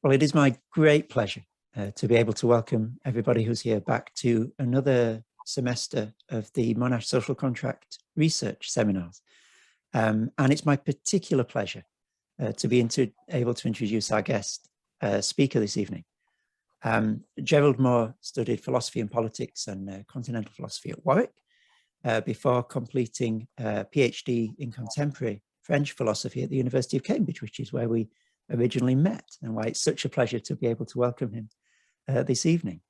Well, it is my great pleasure to be able to welcome everybody who's here back to another semester of the Monash Social Contract Research Seminars. And it's my particular pleasure to be able to introduce our guest speaker this evening. Gerald Moore studied philosophy and politics and continental philosophy at Warwick before completing a PhD in contemporary French philosophy at the University of Cambridge, which is where we originally met, and why it's such a pleasure to be able to welcome him this evening.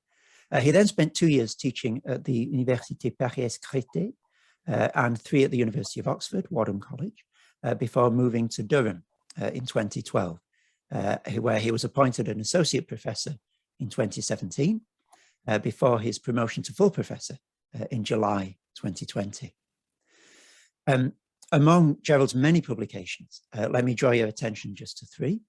He then spent 2 years teaching at the Université Paris-Créteil and 3 at the University of Oxford, Wadham College, before moving to Durham in 2012, where he was appointed an associate professor in 2017, before his promotion to full professor in July 2020. Among Gerald's many publications, let me draw your attention just to 3.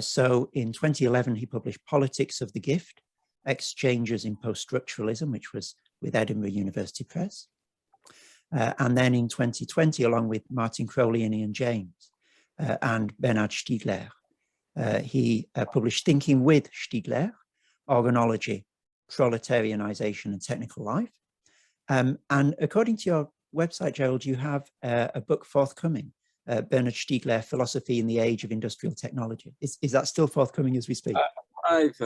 So in 2011, he published Politics of the Gift, Exchanges in Post-Structuralism, which was with Edinburgh University Press. And then in 2020, along with Martin Crowley and Ian James and Bernard Stiegler, he published Thinking with Stiegler, Organology, Proletarianization and Technical Life. And according to your website, Gerald, you have a book forthcoming, Bernard Stiegler, Philosophy in the Age of Industrial Technology. Is that still forthcoming as we speak? I've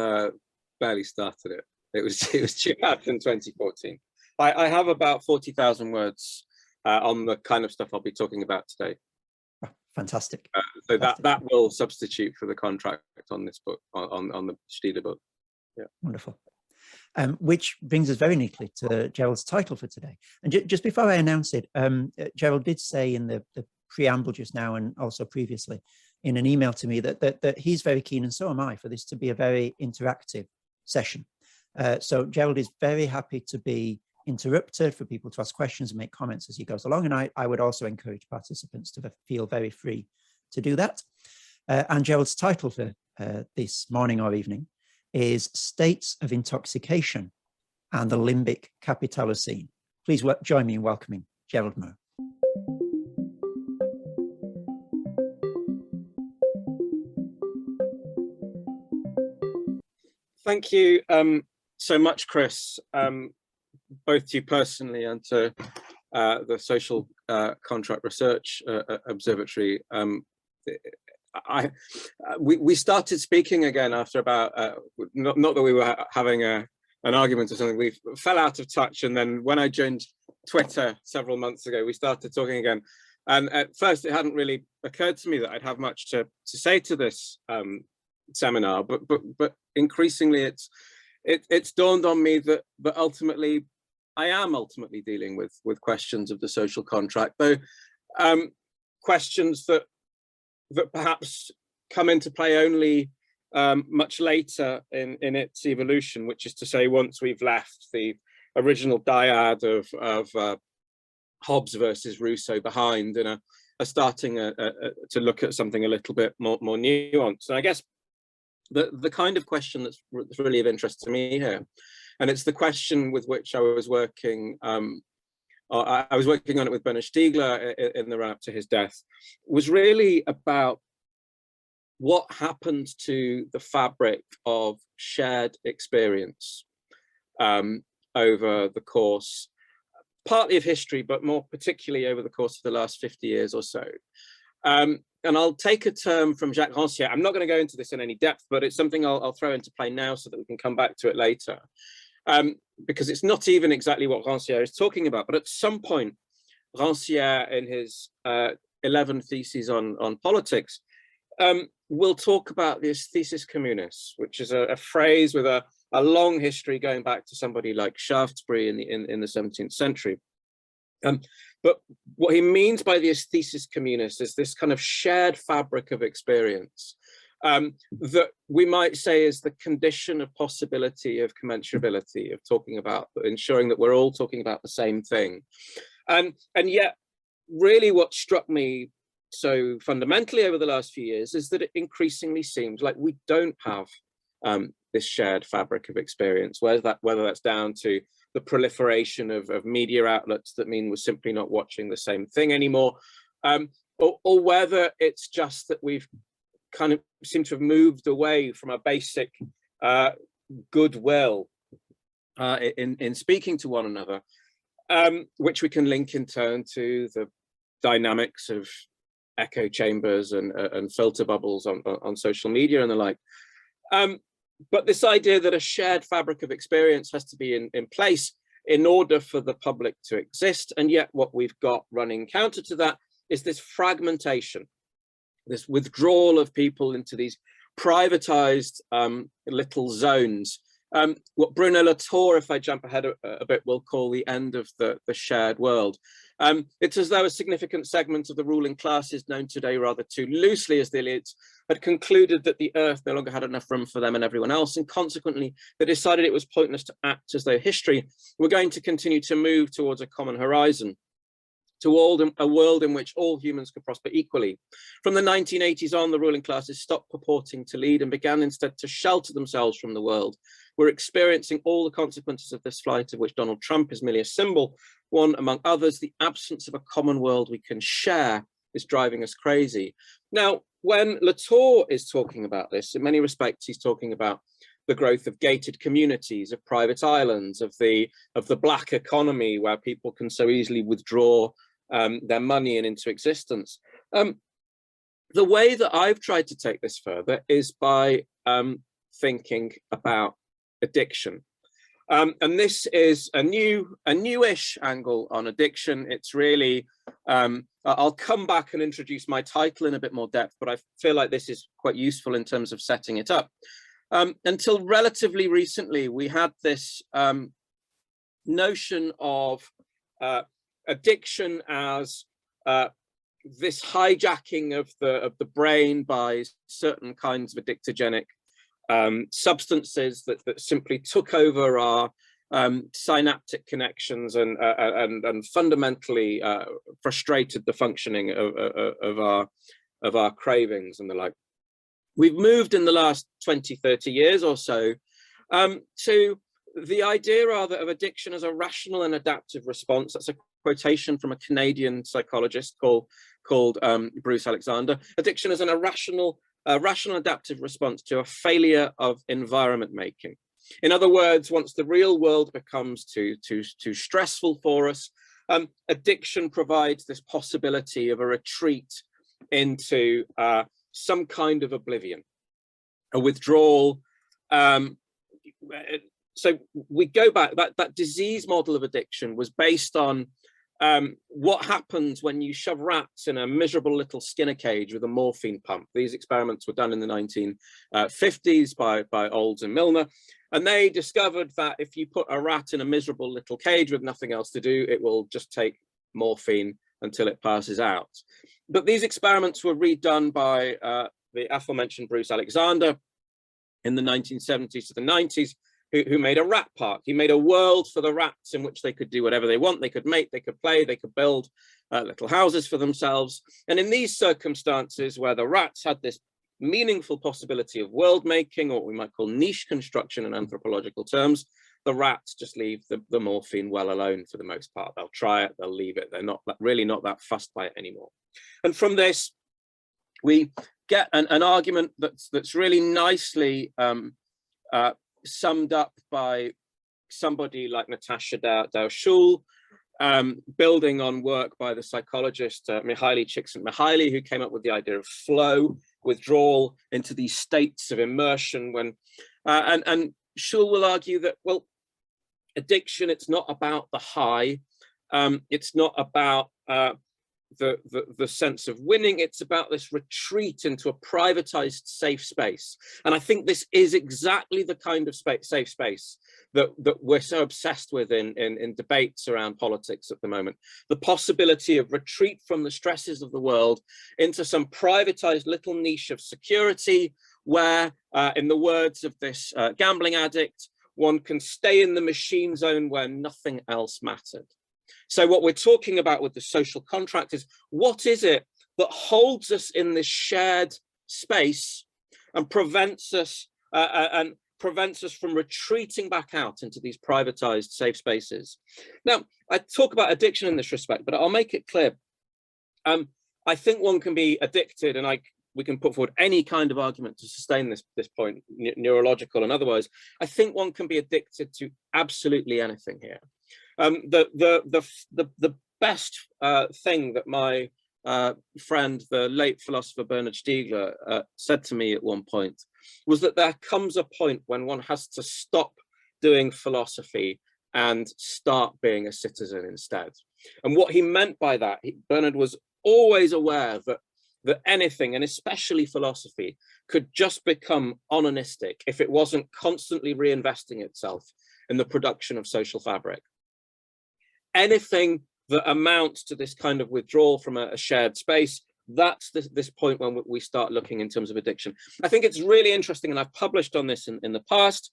barely started it. It was due out in 2014. I have about 40,000 words on the kind of stuff I'll be talking about today. Oh, fantastic. So that will substitute for the contract on this book, on the Stiegler book. Yeah. Wonderful. Which brings us very neatly to Gerald's title for today. And just before I announce it, Gerald did say in the preamble just now and also previously in an email to me that he's very keen, and so am I, for this to be a very interactive session. So Gerald is very happy to be interrupted, for people to ask questions and make comments as he goes along. And I would also encourage participants to feel very free to do that. And Gerald's title for this morning or evening is States of Intoxication and the Limbic Capitalocene. Please join me in welcoming Gerald Moore. Thank you so much, Chris, both to you personally and to the Social Contract Research Observatory. We started speaking again after about, not that we were having an argument or something, we fell out of touch, and then when I joined Twitter several months ago, we started talking again. And at first it hadn't really occurred to me that I'd have much to say to this seminar, but increasingly it's dawned on me that ultimately I am ultimately dealing with questions of the social contract, though questions that perhaps come into play only much later in its evolution, which is to say, once we've left the original dyad of Hobbes versus Rousseau behind and are starting to look at something a little bit more nuanced. And I guess the kind of question that's really of interest to me here, and it's the question with which I was working. I was working on it with Bernard Stiegler in the run-up to his death, was really about what happened to the fabric of shared experience over the course, partly of history, but more particularly over the course of the last 50 years or so. And I'll take a term from Jacques Rancière. I'm not going to go into this in any depth, but it's something I'll throw into play now so that we can come back to it later. Because it's not even exactly what Rancière is talking about, but at some point, Rancière, in his 11 theses on politics, will talk about the aesthesis communis, which is a phrase with a long history going back to somebody like Shaftesbury in the 17th century. But what he means by the aesthesis communis is this kind of shared fabric of experience that we might say is the condition of possibility of commensurability, of talking about, ensuring that we're all talking about the same thing. And yet, really what struck me so fundamentally over the last few years is that it increasingly seems like we don't have this shared fabric of experience, whether that's down to the proliferation of media outlets that mean we're simply not watching the same thing anymore, or whether it's just that we've kind of seem to have moved away from a basic goodwill in speaking to one another, which we can link in turn to the dynamics of echo chambers and filter bubbles on social media and the like. But this idea that a shared fabric of experience has to be in place in order for the public to exist, and yet what we've got running counter to that is this fragmentation, this withdrawal of people into these privatized little zones. What Bruno Latour, if I jump ahead a bit, will call the end of the shared world. It's as though a significant segment of the ruling classes, known today rather too loosely as the elites, had concluded that the earth no longer had enough room for them and everyone else, and consequently they decided it was pointless to act as though history were going to continue to move towards a common horizon, to a world in which all humans could prosper equally. From the 1980s on, the ruling classes stopped purporting to lead and began instead to shelter themselves from the world. We're experiencing all the consequences of this flight, of which Donald Trump is merely a symbol. One among others, the absence of a common world we can share is driving us crazy. Now, when Latour is talking about this, in many respects, he's talking about the growth of gated communities, of private islands, of the black economy, where people can so easily withdraw their money and into existence. The way that I've tried to take this further is by thinking about addiction. And this is a newish angle on addiction. It's really, I'll come back and introduce my title in a bit more depth, but I feel like this is quite useful in terms of setting it up. Until relatively recently, we had this notion of addiction as this hijacking of the brain by certain kinds of addictogenic substances that simply took over our synaptic connections and fundamentally frustrated the functioning of our cravings and the like. We've moved in the last 20, 30 years or so to the idea rather of addiction as a rational and adaptive response. That's a quotation from a Canadian psychologist called Bruce Alexander. Addiction as a rational adaptive response to a failure of environment making. In other words, once the real world becomes too stressful for us, addiction provides this possibility of a retreat into some kind of oblivion, a withdrawal. So we go back, that disease model of addiction was based on what happens when you shove rats in a miserable little Skinner cage with a morphine pump. These experiments were done in the 1950s by Olds and Milner, and they discovered that if you put a rat in a miserable little cage with nothing else to do, it will just take morphine until it passes out. But these experiments were redone by the aforementioned Bruce Alexander in the 1970s to the 90s, who made a rat park. He made a world for the rats in which they could do whatever they want. They could mate, they could play, they could build little houses for themselves. And in these circumstances where the rats had this meaningful possibility of world making, or what we might call niche construction in anthropological terms, the rats just leave the morphine well alone for the most part. They'll try it, they'll leave it. They're really not that fussed by it anymore. And from this, we get an argument that's really nicely summed up by somebody like Natasha Dow-Schul, building on work by the psychologist Mihaly Csikszentmihalyi, who came up with the idea of flow, withdrawal into these states of immersion. When and Schul will argue that, well, addiction, it's not about the high, it's not about the sense of winning, it's about this retreat into a privatized safe space. And I think this is exactly the kind of safe space that we're so obsessed with in debates around politics at the moment. The possibility of retreat from the stresses of the world into some privatized little niche of security where, in the words of this gambling addict, one can stay in the machine zone where nothing else mattered. So what we're talking about with the social contract is, what is it that holds us in this shared space and prevents us from retreating back out into these privatized safe spaces? Now, I talk about addiction in this respect, but I'll make it clear. I think one can be addicted, and we can put forward any kind of argument to sustain this point, neurological and otherwise. I think one can be addicted to absolutely anything here. The best thing that my friend, the late philosopher Bernard Stiegler, said to me at one point was that there comes a point when one has to stop doing philosophy and start being a citizen instead. And what he meant by that, Bernard was always aware that anything, and especially philosophy, could just become onanistic if it wasn't constantly reinvesting itself in the production of social fabric. Anything that amounts to this kind of withdrawal from a shared space, that's this point when we start looking in terms of addiction. I think it's really interesting, and I've published on this in the past.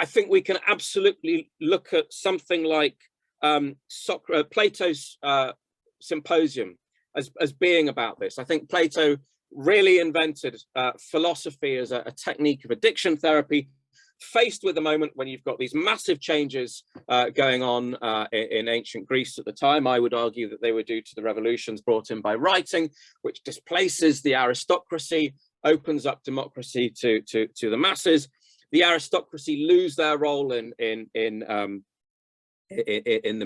I think we can absolutely look at something like Plato's Symposium as being about this. I think Plato really invented philosophy as a technique of addiction therapy, faced with a moment when you've got these massive changes going on in ancient Greece at the time. I would argue that they were due to the revolutions brought in by writing, which displaces the aristocracy, opens up democracy to the masses. The aristocracy lose their role in the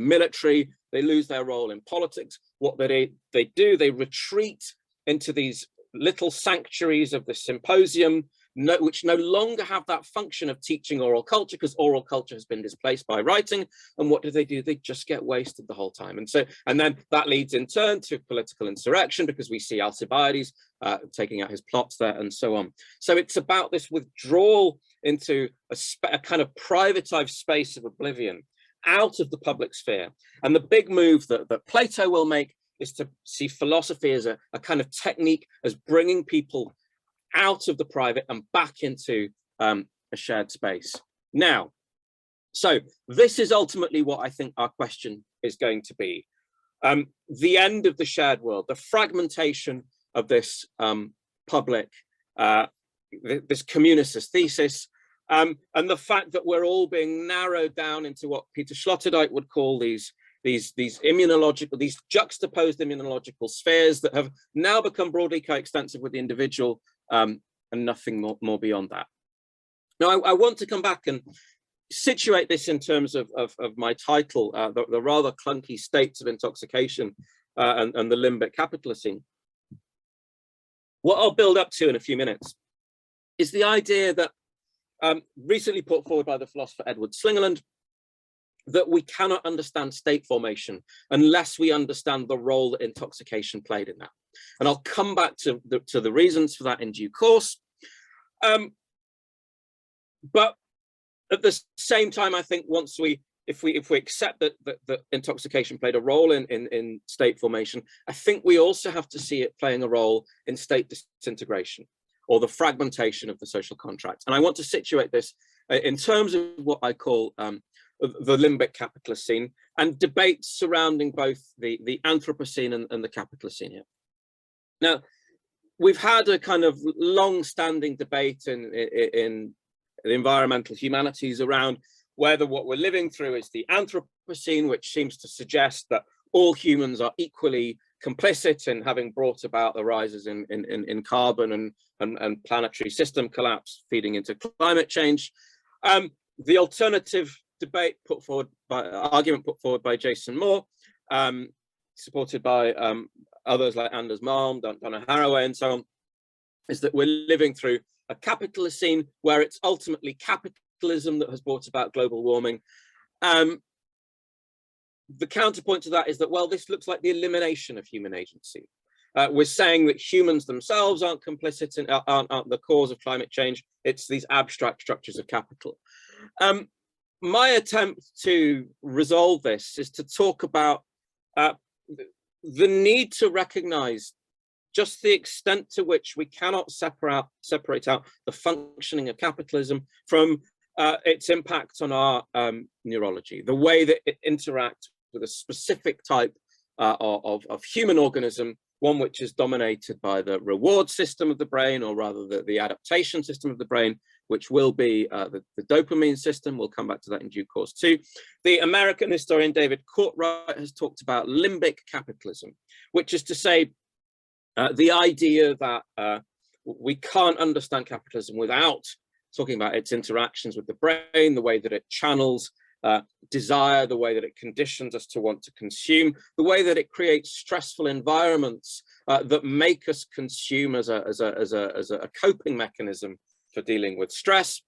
military. They lose their role in politics. What they do, they retreat into these little sanctuaries of the symposium, which no longer have that function of teaching oral culture, because oral culture has been displaced by writing. And what do? They just get wasted the whole time. And then that leads in turn to political insurrection, because we see Alcibiades taking out his plots there and so on. So it's about this withdrawal into a kind of privatized space of oblivion, out of the public sphere. And the big move that Plato will make is to see philosophy as a kind of technique, as bringing people out of the private and back into a shared space. Now, so this is ultimately what I think our question is going to be. The end of the shared world, the fragmentation of this public, this communicist thesis, and the fact that we're all being narrowed down into what Peter Sloterdijk would call these juxtaposed immunological spheres that have now become broadly coextensive with the individual, and nothing more beyond that. Now, I want to come back and situate this in terms of my title, the rather clunky states of intoxication and the limbic capitalocene. What I'll build up to in a few minutes is the idea that recently put forward by the philosopher Edward Slingerland, that we cannot understand state formation unless we understand the role that intoxication played in that. And I'll come back to the reasons for that in due course. But at the same time, I think if we accept that intoxication played a role in state formation, I think we also have to see it playing a role in state disintegration, or the fragmentation of the social contract. And I want to situate this in terms of what I call the limbic capitalocene, and debates surrounding both the Anthropocene and the Capitalocene here. Now, we've had a kind of long-standing debate in the environmental humanities around whether what we're living through is the Anthropocene, which seems to suggest that all humans are equally complicit in having brought about the rises in carbon and planetary system collapse, feeding into climate change. The alternative debate argument put forward by Jason Moore, supported by others like Anders Malm, Donna Haraway, and so on, is that we're living through a capitalocene where it's ultimately capitalism that has brought about global warming. The counterpoint to that is that, well, this looks like the elimination of human agency. We're saying that humans themselves aren't complicit and aren't the cause of climate change. It's these abstract structures of capital. My attempt to resolve this is to talk about the need to recognize just the extent to which we cannot separate out the functioning of capitalism from its impact on our neurology, the way that it interacts with a specific type of human organism, one which is dominated by the reward system of the brain, or rather the adaptation system of the brain, which will be the dopamine system. We'll come back to that in due course too. The American historian David Courtwright has talked about limbic capitalism, which is to say The idea that we can't understand capitalism without talking about its interactions with the brain, the way that it channels desire, the way that it conditions us to want to consume, the way that it creates stressful environments that make us consume as a coping mechanism for dealing with stress.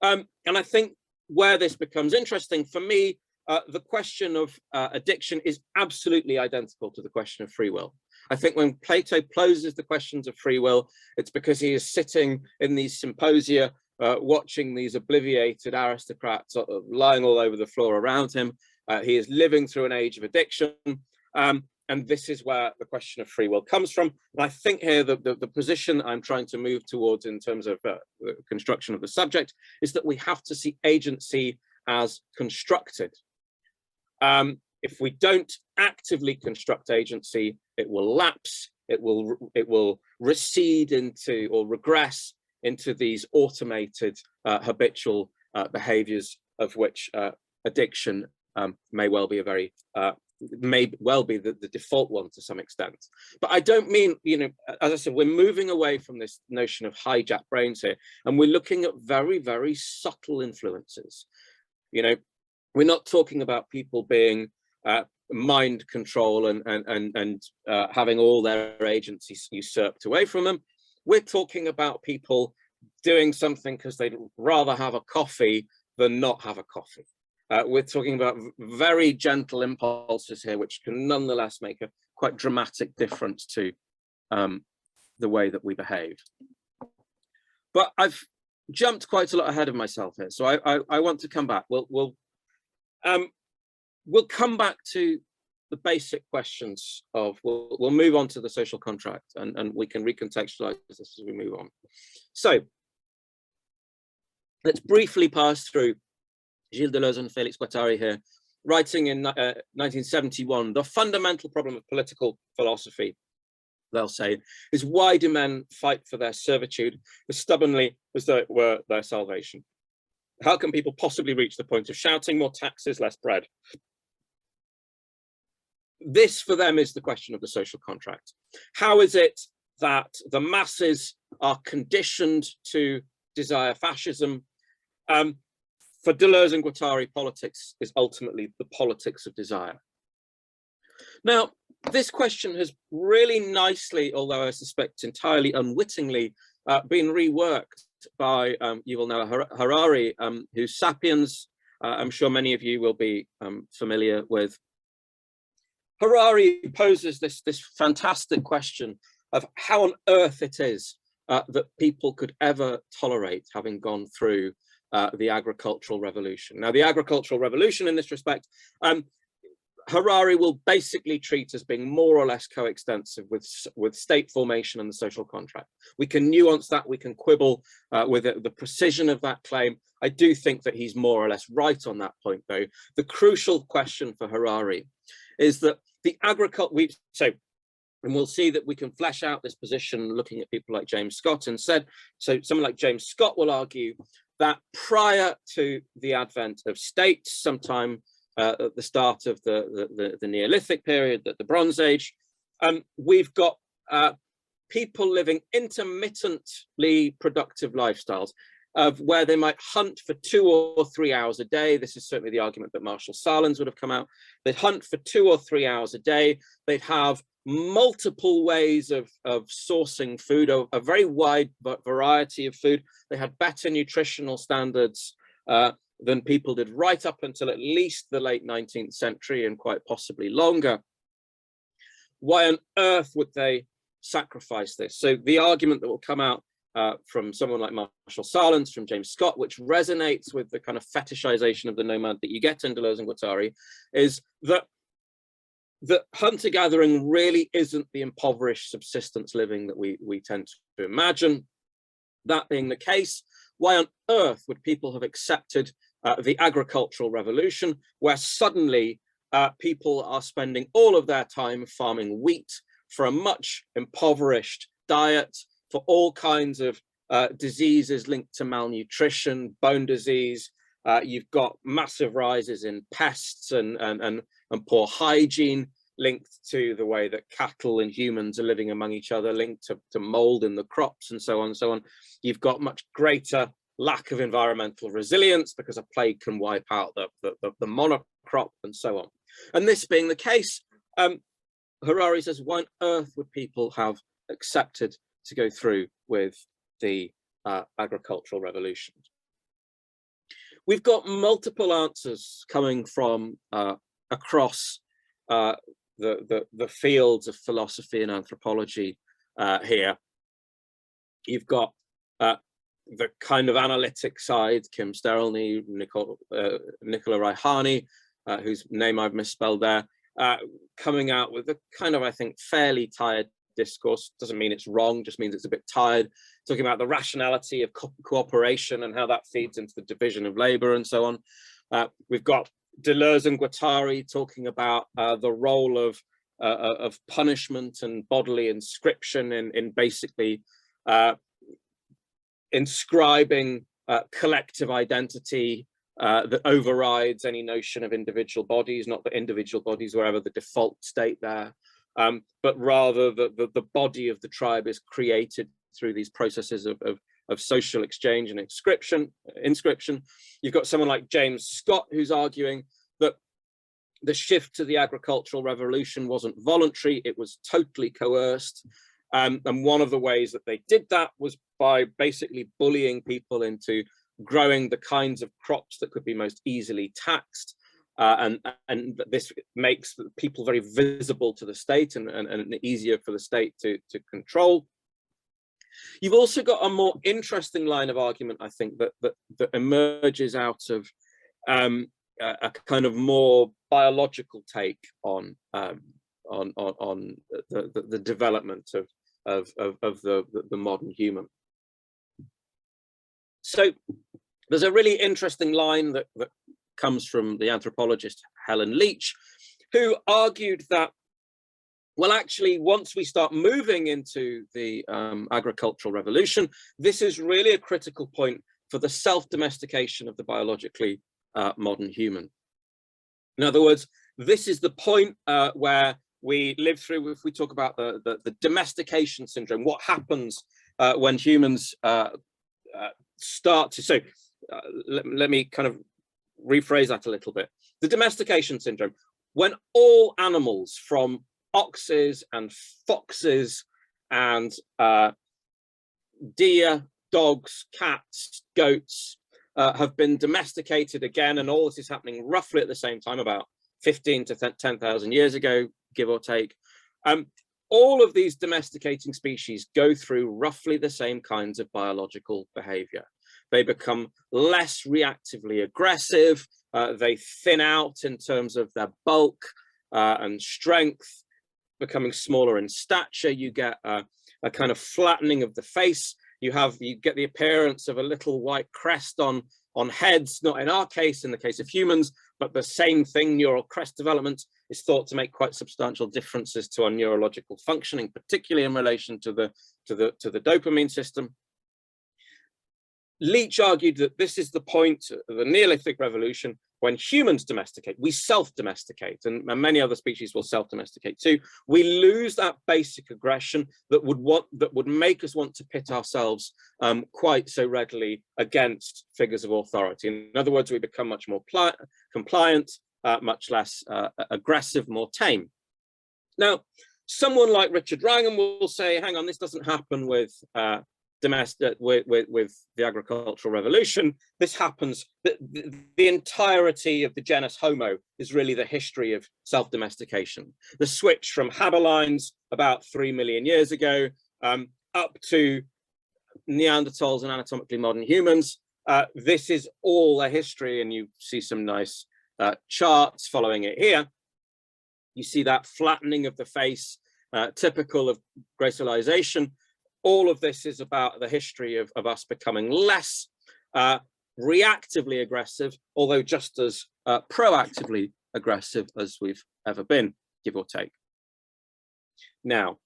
And I think where this becomes interesting for me, the question of addiction is absolutely identical to the question of free will. I think when Plato poses the questions of free will, it's because he is sitting in these symposia, watching these obliviated aristocrats lying all over the floor around him. He is living through an age of addiction. And this is where the question of free will comes from. And I think here the position I'm trying to move towards in terms of the construction of the subject is that we have to see agency as constructed. If we don't actively construct agency, it will lapse, it will recede into or regress into these automated habitual behaviors, of which addiction may well be the default one to some extent. But I don't mean, as I said, we're moving away from this notion of hijacked brains here, and we're looking at very, very subtle influences. We're not talking about people being mind control and having all their agency usurped away from them. We're talking about people doing something because they'd rather have a coffee than not have a coffee. We're talking about very gentle impulses here, which can nonetheless make a quite dramatic difference to the way that we behave. But I've jumped quite a lot ahead of myself here, so I want to come back. We'll come back to the basic questions of, we'll move on to the social contract, and we can recontextualize this as we move on. So let's briefly pass through Gilles Deleuze and Félix Guattari here, writing in 1971, the fundamental problem of political philosophy, they'll say, is why do men fight for their servitude as stubbornly as though it were their salvation? How can people possibly reach the point of shouting more taxes, less bread? This for them is the question of the social contract. How is it that the masses are conditioned to desire fascism? For Deleuze and Guattari, politics is ultimately the politics of desire. Now, this question has really nicely, although I suspect entirely unwittingly, been reworked by, you will know, Harari, whose Sapiens, I'm sure many of you will be familiar with. Harari poses this fantastic question of how on earth it is that people could ever tolerate having gone through the agricultural revolution. Now, the agricultural revolution in this respect, Harari will basically treat as being more or less coextensive with state formation and the social contract. We can nuance that, we can quibble with the precision of that claim. I do think that he's more or less right on that point, though. The crucial question for Harari is that the agriculture, and we'll see that we can flesh out this position looking at people like James Scott and said, so someone like James Scott will argue that prior to the advent of states, sometime at the start of the Neolithic period, the Bronze Age, we've got people living intermittently productive lifestyles of where they might hunt for 2 or 3 hours a day. This is certainly the argument that Marshall Sahlins would have come out. They'd hunt for 2 or 3 hours a day. They'd have multiple ways of sourcing food, a very wide variety of food. They had better nutritional standards than people did right up until at least the late 19th century and quite possibly longer. Why on earth would they sacrifice this? So the argument that will come out from someone like Marshall Sahlins, from James Scott, which resonates with the kind of fetishization of the nomad that you get in Deleuze and Guattari, is that hunter-gathering really isn't the impoverished subsistence living that we tend to imagine. That being the case, why on earth would people have accepted the agricultural revolution, where suddenly people are spending all of their time farming wheat for a much impoverished diet, for all kinds of diseases linked to malnutrition, bone disease. You've got massive rises in pests and poor hygiene. linked to the way that cattle and humans are living among each other, linked to mold in the crops and so on and so on. You've got much greater lack of environmental resilience because a plague can wipe out the monocrop and so on. And this being the case, Harari says, why on earth would people have accepted to go through with the agricultural revolution? We've got multiple answers coming from across the fields of philosophy and anthropology here. You've got the kind of analytic side, Kim Sterelny, Nicola Raihani, whose name I've misspelled there, coming out with a kind of, I think, fairly tired discourse. Doesn't mean it's wrong, just means it's a bit tired, talking about the rationality of cooperation and how that feeds into the division of labor and so on. We've got Deleuze and Guattari talking about the role of punishment and bodily inscription in basically inscribing collective identity that overrides any notion of individual bodies, not that individual bodies were ever the default state there, but rather the body of the tribe is created through these processes of social exchange and inscription. You've got someone like James Scott who's arguing that the shift to the agricultural revolution wasn't voluntary, it was totally coerced. And one of the ways that they did that was by basically bullying people into growing the kinds of crops that could be most easily taxed. And this makes people very visible to the state and easier for the state to control. You've also got a more interesting line of argument, I think, that emerges out of a kind of more biological take on the development of the modern human. So there's a really interesting line that comes from the anthropologist Helen Leach, who argued that, well, actually, once we start moving into the agricultural revolution, this is really a critical point for the self-domestication of the biologically modern human. In other words, this is the point where we live through, if we talk about the domestication syndrome, what happens when humans start to, so let me kind of rephrase that a little bit. The domestication syndrome, when all animals from oxes and foxes and deer, dogs, cats, goats have been domesticated again, and all this is happening roughly at the same time, about 15 to 10,000 years ago, give or take. All of these domesticating species go through roughly the same kinds of biological behavior. They become less reactively aggressive, they thin out in terms of their bulk and strength, becoming smaller in stature. You get a kind of flattening of the face. You get the appearance of a little white crest on heads, not in our case, in the case of humans, but the same thing, neural crest development, is thought to make quite substantial differences to our neurological functioning, particularly in relation to the dopamine system. Leach argued that this is the point of the Neolithic revolution when humans domesticate, we self-domesticate, and many other species will self-domesticate too. We lose that basic aggression that would make us want to pit ourselves quite so readily against figures of authority. In other words, we become much more compliant, much less aggressive, more tame. Now, someone like Richard Wrangham will say, hang on, this doesn't happen with the agricultural revolution. This happens, the entirety of the genus Homo is really the history of self-domestication. The switch from Haberlines about 3 million years ago up to Neanderthals and anatomically modern humans. This is all a history, and you see some nice charts following it here. You see that flattening of the face, typical of gracialization. All of this is about the history of us becoming less reactively aggressive, although just as proactively aggressive as we've ever been, give or take. Now,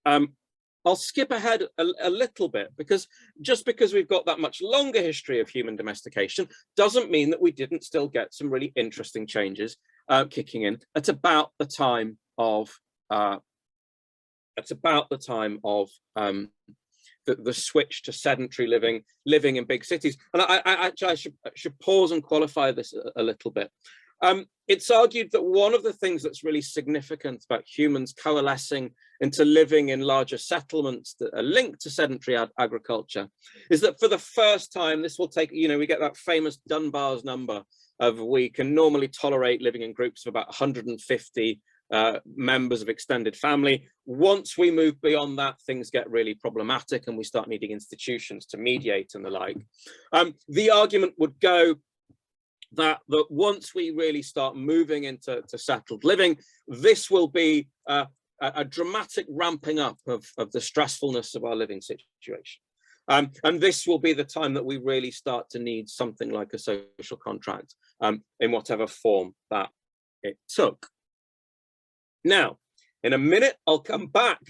I'll skip ahead a little bit, because just because we've got that much longer history of human domestication doesn't mean that we didn't still get some really interesting changes kicking in at about the time of the switch to sedentary living in big cities. And I should pause and qualify this a little bit. It's argued that one of the things that's really significant about humans coalescing into living in larger settlements that are linked to sedentary agriculture is that for the first time, this will take, we get that famous Dunbar's number of we can normally tolerate living in groups of about 150 members of extended family. Once we move beyond that, things get really problematic and we start needing institutions to mediate and the like. The argument would go that once we really start moving into settled living, this will be a dramatic ramping up of the stressfulness of our living situation. And this will be the time that we really start to need something like a social contract in whatever form that it took. Now, in a minute, I'll come back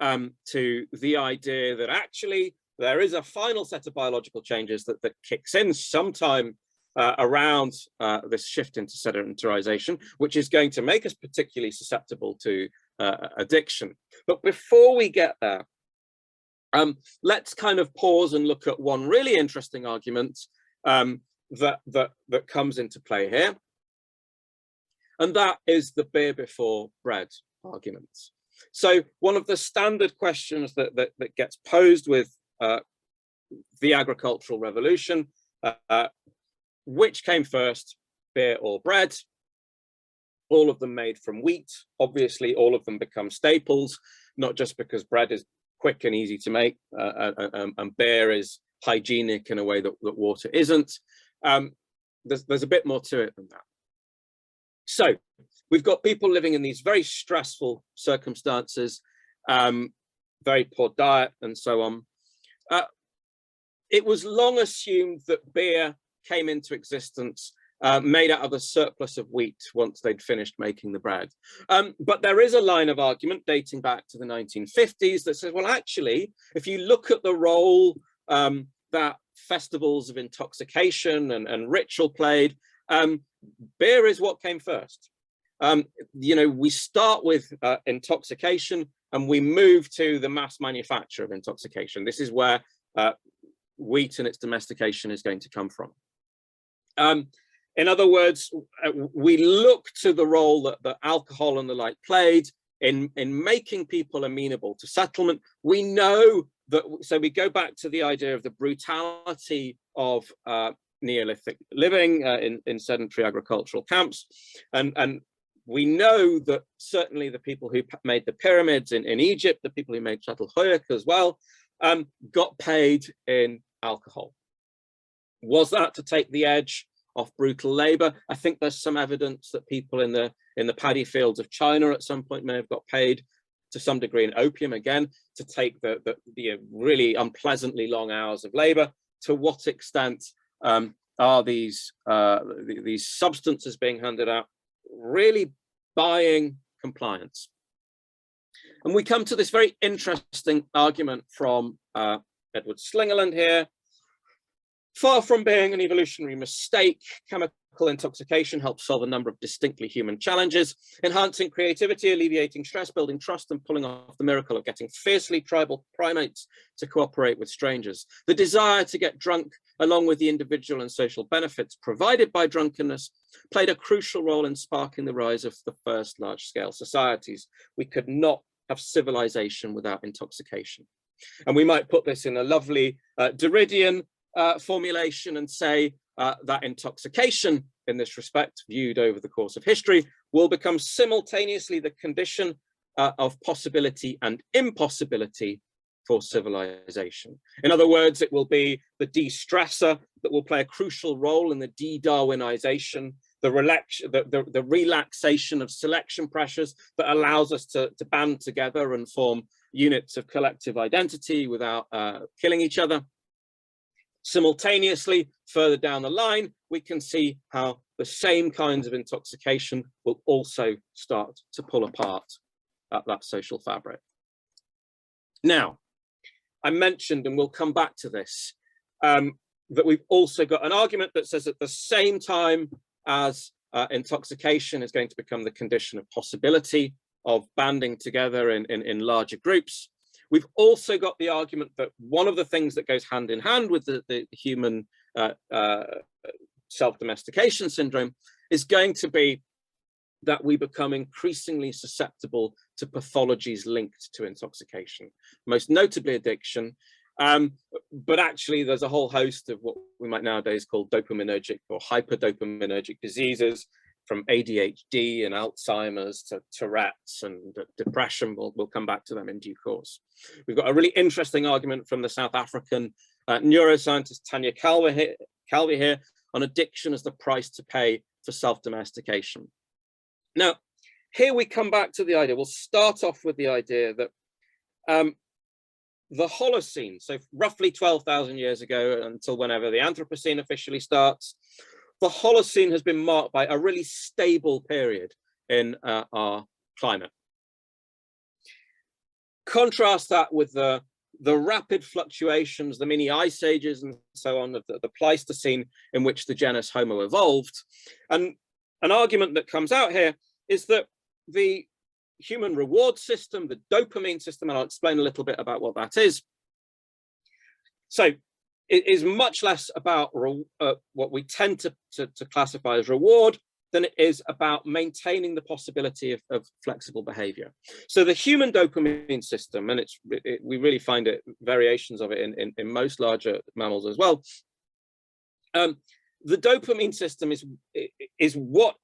to the idea that actually there is a final set of biological changes that kicks in sometime around this shift into sedentarization, which is going to make us particularly susceptible to addiction. But before we get there, let's kind of pause and look at one really interesting argument that comes into play here. And that is the beer before bread argument. So one of the standard questions that gets posed with the agricultural revolution, which came first, beer or bread? All of them made from wheat. Obviously, all of them become staples, not just because bread is quick and easy to make, and beer is hygienic in a way that water isn't. There's a bit more to it than that. So we've got people living in these very stressful circumstances, very poor diet and so on. It was long assumed that beer came into existence made out of a surplus of wheat once they'd finished making the bread. But there is a line of argument dating back to the 1950s that says, well, actually, if you look at the role that festivals of intoxication and ritual played, beer is what came first. We start with intoxication and we move to the mass manufacture of intoxication. This is where wheat and its domestication is going to come from. In other words, we look to the role that alcohol and the like played in making people amenable to settlement. We know that, so we go back to the idea of the brutality of Neolithic living in sedentary agricultural camps. And we know that certainly the people who made the pyramids in Egypt, the people who made Çatalhöyük as well, got paid in alcohol. Was that to take the edge off brutal labor? I think there's some evidence that people in the paddy fields of China at some point may have got paid to some degree in opium, again, to take the really unpleasantly long hours of labor. To what extent are these substances being handed out really buying compliance? And we come to this very interesting argument from Edward Slingerland here. Far from being an evolutionary mistake, chemical intoxication helps solve a number of distinctly human challenges, enhancing creativity, alleviating stress, building trust, and pulling off the miracle of getting fiercely tribal primates to cooperate with strangers. The desire to get drunk, along with the individual and social benefits provided by drunkenness, played a crucial role in sparking the rise of the first large-scale societies. We could not have civilization without intoxication. And we might put this in a lovely Derridian formulation and say that intoxication, in this respect, viewed over the course of history, will become simultaneously the condition of possibility and impossibility for civilization. In other words, it will be the de-stressor that will play a crucial role in the de-Darwinization, the relaxation of selection pressures that allows us to band together and form units of collective identity without killing each other. Simultaneously, further down the line, we can see how the same kinds of intoxication will also start to pull apart that social fabric. Now, I mentioned, and we'll come back to this, that we've also got an argument that says at the same time as intoxication is going to become the condition of possibility of banding together in larger groups. We've also got the argument that one of the things that goes hand in hand with the human self-domestication syndrome is going to be that we become increasingly susceptible to pathologies linked to intoxication, most notably addiction. But actually, there's a whole host of what we might nowadays call dopaminergic or hyperdopaminergic diseases, from ADHD and Alzheimer's to Tourette's and depression. We'll come back to them in due course. We've got a really interesting argument from the South African neuroscientist Tanya Calvi here on addiction as the price to pay for self-domestication. Now, here we come back to the idea. We'll start off with the idea that the Holocene, so roughly 12,000 years ago until whenever the Anthropocene officially starts, the Holocene has been marked by a really stable period in our climate. Contrast that with the rapid fluctuations, the mini ice ages and so on of the Pleistocene in which the genus Homo evolved. And an argument that comes out here is that the human reward system, the dopamine system, and I'll explain a little bit about what that is. So it is much less about what we tend to classify as reward than it is about maintaining the possibility of flexible behavior. So the human dopamine system, and we really find variations of it in most larger mammals as well. The dopamine system is what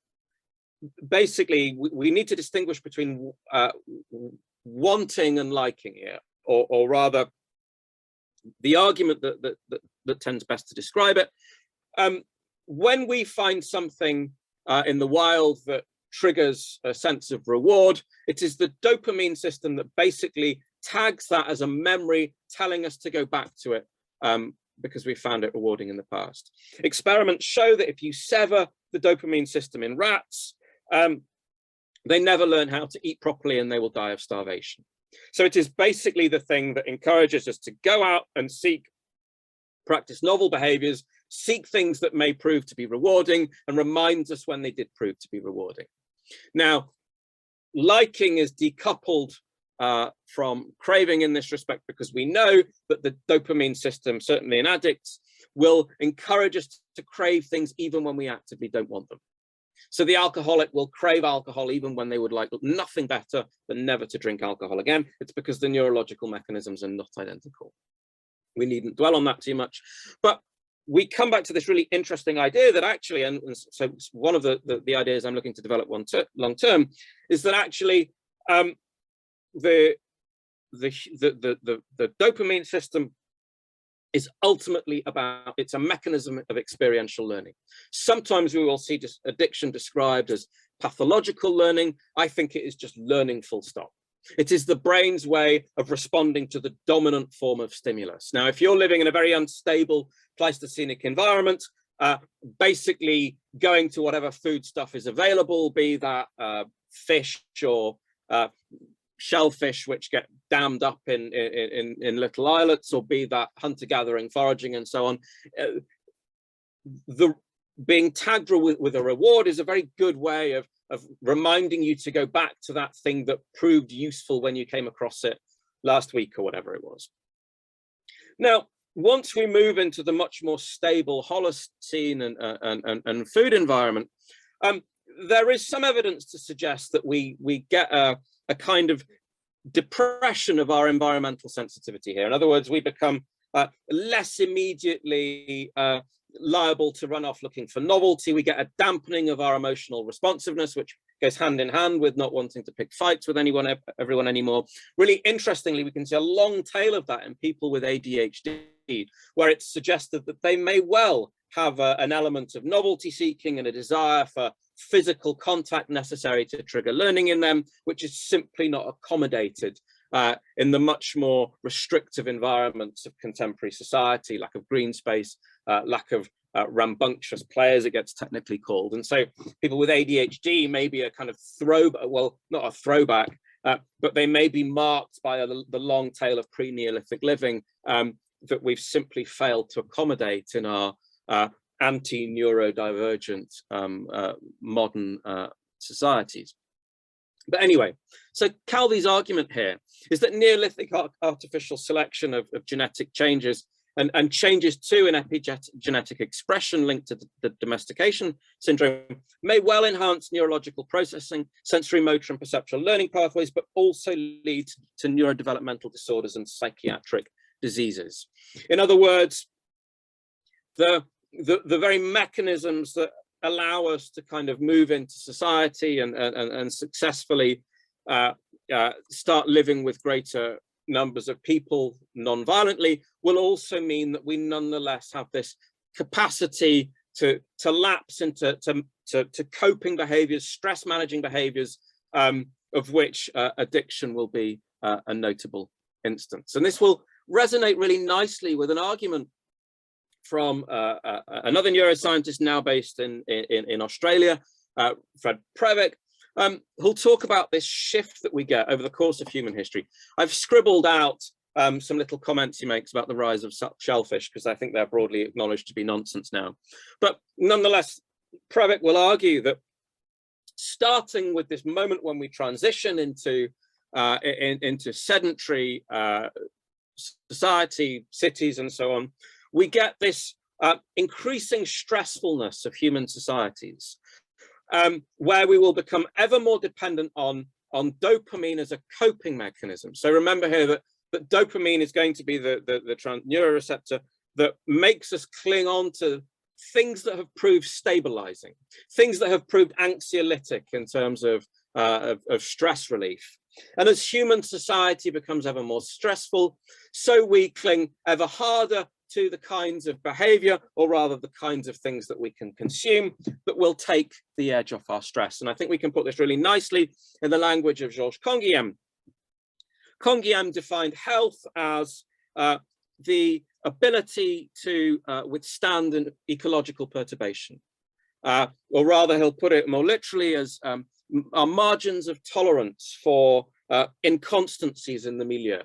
basically we need to distinguish between wanting and liking here, or rather the argument that tends best to describe it. When we find something in the wild that triggers a sense of reward, it is the dopamine system that basically tags that as a memory, telling us to go back to it because we found it rewarding in the past. Experiments show that if you sever the dopamine system in rats, they never learn how to eat properly and they will die of starvation. So it is basically the thing that encourages us to go out and practice novel behaviors, seek things that may prove to be rewarding, and reminds us when they did prove to be rewarding. Now, liking is decoupled from craving in this respect, because we know that the dopamine system, certainly in addicts, will encourage us to crave things even when we actively don't want them. So the alcoholic will crave alcohol even when they would like nothing better than never to drink alcohol again. It's because the neurological mechanisms are not identical. We needn't dwell on that too much. But we come back to this really interesting idea that actually, and so one of the ideas I'm looking to develop long term, is that actually the dopamine system is ultimately it's a mechanism of experiential learning. Sometimes we will see just addiction described as pathological learning. I think it is just learning full stop. It is the brain's way of responding to the dominant form of stimulus. Now, if you're living in a very unstable Pleistocenic environment, basically going to whatever food stuff is available, be that fish or shellfish which get dammed up in little islets, or be that hunter-gathering, foraging, and so on. Being tagged with a reward is a very good way of reminding you to go back to that thing that proved useful when you came across it last week or whatever it was. Now, once we move into the much more stable Holocene and food environment, there is some evidence to suggest that we get a kind of depression of our environmental sensitivity here. In other words, we become less immediately liable to run off looking for novelty. We get a dampening of our emotional responsiveness, which goes hand in hand with not wanting to pick fights with everyone anymore. Really interestingly, we can see a long tail of that in people with ADHD, where it's suggested that they may well have an element of novelty seeking and a desire for physical contact necessary to trigger learning in them, which is simply not accommodated in the much more restrictive environments of contemporary society, lack of green space, lack of rambunctious play, as it gets technically called. And so people with ADHD may be a kind of throwback, well, not a throwback, but they may be marked by the long tail of pre-Neolithic living that we've simply failed to accommodate in our anti-neurodivergent modern societies. But anyway, so Calvi's argument here is that Neolithic artificial selection of genetic changes and changes to an epigenetic expression linked to the domestication syndrome may well enhance neurological processing, sensory, motor, and perceptual learning pathways, but also lead to neurodevelopmental disorders and psychiatric diseases. In other words, the very mechanisms that allow us to kind of move into society and successfully start living with greater numbers of people non-violently will also mean that we nonetheless have this capacity to lapse into coping behaviors, stress managing behaviors, of which addiction will be a notable instance. And this will resonate really nicely with an argument from another neuroscientist now based in Australia, Fred Previck, who'll talk about this shift that we get over the course of human history. I've scribbled out some little comments he makes about the rise of shellfish, because I think they're broadly acknowledged to be nonsense now. But nonetheless, Previck will argue that starting with this moment when we transition into sedentary society, cities, and so on, we get this increasing stressfulness of human societies, where we will become ever more dependent on dopamine as a coping mechanism. So remember here that dopamine is going to be the neuroreceptor that makes us cling on to things that have proved stabilizing, things that have proved anxiolytic in terms of stress relief. And as human society becomes ever more stressful, so we cling ever harder to the kinds of behavior, or rather the kinds of things that we can consume that will take the edge off our stress. And I think we can put this really nicely in the language of Georges Canguilhem. Canguilhem defined health as the ability to withstand an ecological perturbation. Or rather, he'll put it more literally as our margins of tolerance for inconstancies in the milieu.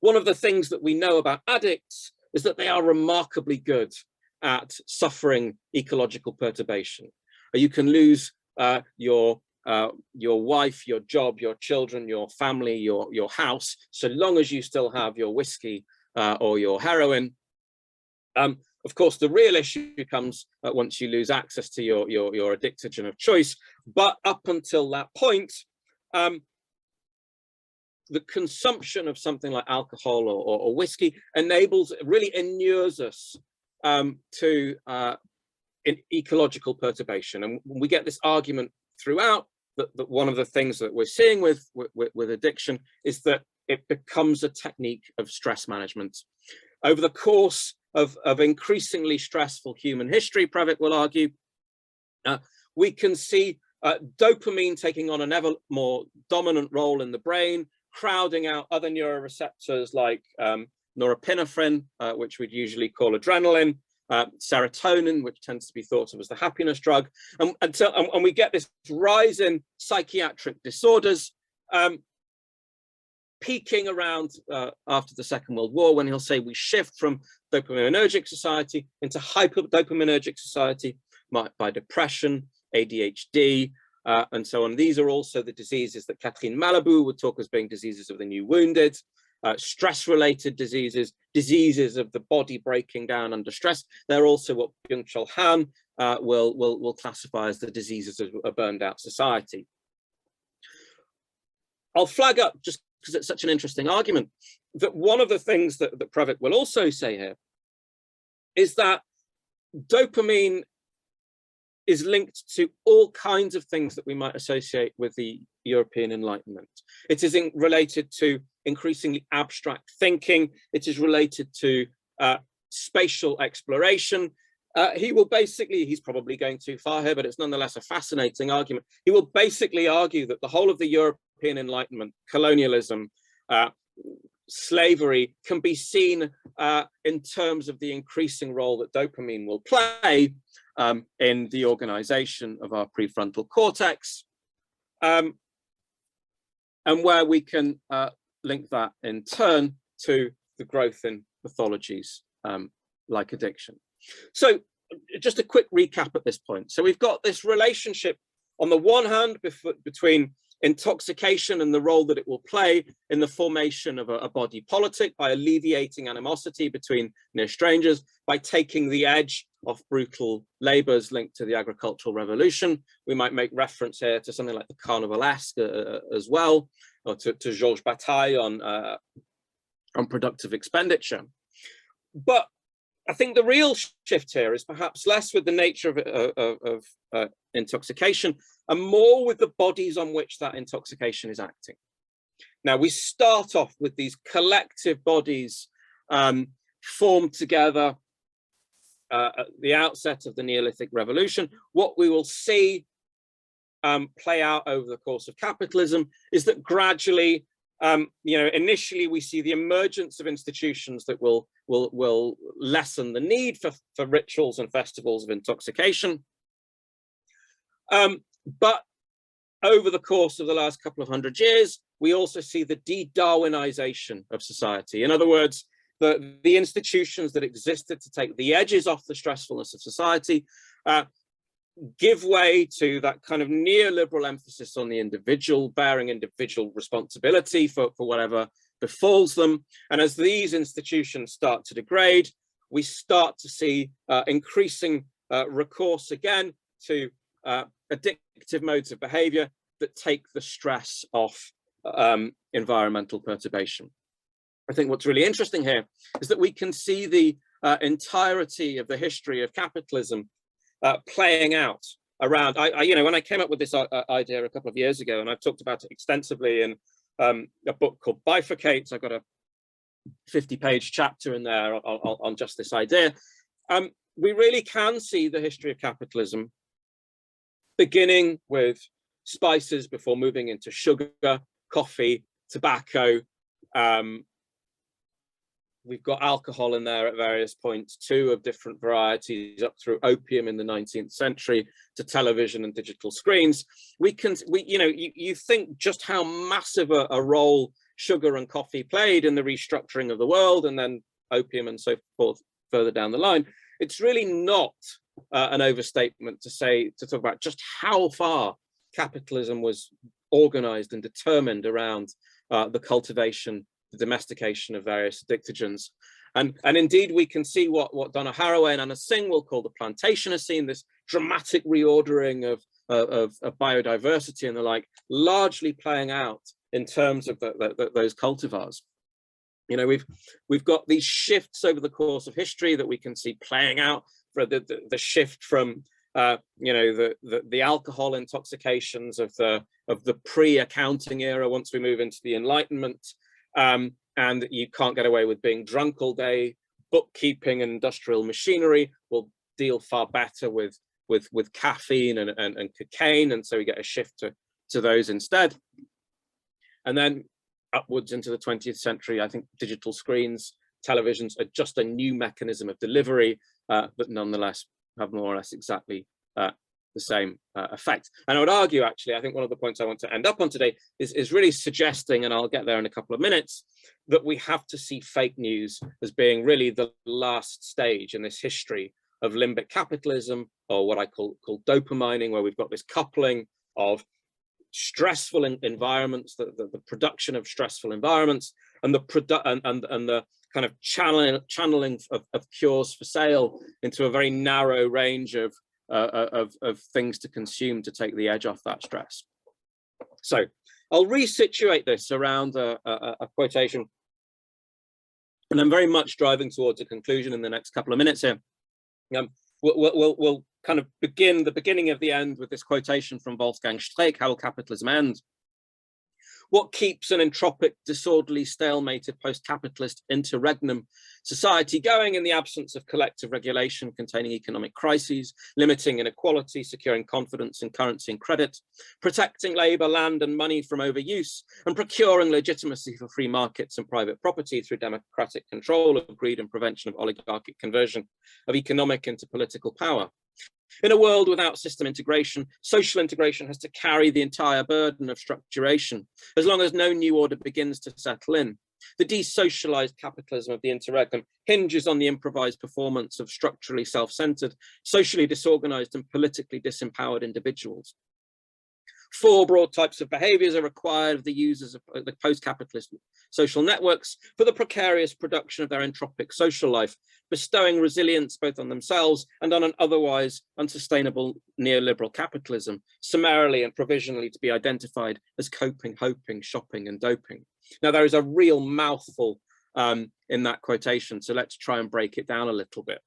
One of the things that we know about addicts is that they are remarkably good at suffering ecological perturbation. You can lose your wife, your job, your children, your family, your house, so long as you still have your whiskey or your heroin. Of course, the real issue comes once you lose access to your addictogen of choice. But up until that point, the consumption of something like alcohol or whiskey really inures us to ecological perturbation. And we get this argument throughout that one of the things that we're seeing with addiction is that it becomes a technique of stress management. Over the course of increasingly stressful human history, Previck will argue, we can see dopamine taking on an ever more dominant role in the brain, crowding out other neuroreceptors like norepinephrine, which we'd usually call adrenaline, serotonin, which tends to be thought of as the happiness drug, and we get this rise in psychiatric disorders, peaking around after the Second World War, when he'll say we shift from dopaminergic society into hyperdopaminergic society by depression, ADHD, and so on. These are also the diseases that Catherine Malabou would talk as being diseases of the new wounded, stress-related diseases, diseases of the body breaking down under stress. They're also what Byung-Chul Han will classify as the diseases of a burned out society. I'll flag up, just because it's such an interesting argument, that one of the things that Previck will also say here is that dopamine is linked to all kinds of things that we might associate with the European Enlightenment. It is related to increasingly abstract thinking. It is related to spatial exploration. He will basically, he's probably going too far here, but it's nonetheless a fascinating argument. He will basically argue that the whole of the European Enlightenment, colonialism, slavery, can be seen in terms of the increasing role that dopamine will play in the organization of our prefrontal cortex, and where we can link that in turn to the growth in pathologies like addiction. So just a quick recap at this point. So we've got this relationship on the one hand between Intoxication and the role that it will play in the formation of a body politic by alleviating animosity between near strangers, by taking the edge off brutal labors linked to the agricultural revolution. We might make reference here to something like the Carnivalesque as well, or to Georges Bataille on productive expenditure. But I think the real shift here is perhaps less with the nature of intoxication and more with the bodies on which that intoxication is acting. Now, we start off with these collective bodies formed together at the outset of the Neolithic Revolution. What we will see play out over the course of capitalism is that gradually, initially we see the emergence of institutions that will lessen the need for rituals and festivals of intoxication. But over the course of the last couple of hundred years, we also see the de-Darwinization of society. In other words, the institutions that existed to take the edges off the stressfulness of society give way to that kind of neoliberal emphasis on the individual, bearing individual responsibility for whatever befalls them. And as these institutions start to degrade, we start to see increasing recourse again to addictive modes of behavior that take the stress off environmental perturbation. I think what's really interesting here is that we can see the entirety of the history of capitalism playing out around. When I came up with this idea a couple of years ago, and I've talked about it extensively in a book called Bifurcates. I've got a 50-page chapter in there on just this idea. We really can see the history of capitalism beginning with spices before moving into sugar, coffee, tobacco. We've got alcohol in there at various points too, of different varieties, up through opium in the 19th century to television and digital screens. You think just how massive a role sugar and coffee played in the restructuring of the world, and then opium and so forth further down the line. It's really not an overstatement to talk about just how far capitalism was organized and determined around the cultivation, the domestication of various addictogens. And indeed, we can see what Donna Haraway and Anna Singh will call the Plantationocene, this dramatic reordering of biodiversity and the like, largely playing out in terms of those cultivars. We've got these shifts over the course of history that we can see playing out, for the shift from the alcohol intoxications of the pre-accounting era. Once we move into the Enlightenment, and you can't get away with being drunk all day, bookkeeping and industrial machinery will deal far better with caffeine and cocaine, and so we get a shift to those instead. And then upwards into the 20th century, I think digital screens, televisions are just a new mechanism of delivery, but nonetheless have more or less exactly the same effect. And I would argue, actually, I think one of the points I want to end up on today is really suggesting, and I'll get there in a couple of minutes, that we have to see fake news as being really the last stage in this history of limbic capitalism, or what I call dopamining, where we've got this coupling of stressful environments, the production of stressful environments, and the kind of channeling of cures for sale into a very narrow range of things to consume to take the edge off that stress. So I'll resituate this around a quotation, and I'm very much driving towards a conclusion in the next couple of minutes here. We'll kind of begin the beginning of the end with this quotation from Wolfgang Streeck, How Will Capitalism End? What keeps an entropic, disorderly, stalemated post-capitalist interregnum society going in the absence of collective regulation containing economic crises, limiting inequality, securing confidence in currency and credit, protecting labor, land and money from overuse, and procuring legitimacy for free markets and private property through democratic control of greed and prevention of oligarchic conversion of economic into political power? In a world without system integration, social integration has to carry the entire burden of structuration, as long as no new order begins to settle in. The desocialized capitalism of the interregnum hinges on the improvised performance of structurally self-centered, socially disorganized and politically disempowered individuals. 4 broad types of behaviors are required of the users of the post-capitalist social networks for the precarious production of their entropic social life, bestowing resilience both on themselves and on an otherwise unsustainable neoliberal capitalism, summarily and provisionally to be identified as coping, hoping, shopping, and doping. Now, there is a real mouthful in that quotation, so let's try and break it down a little bit.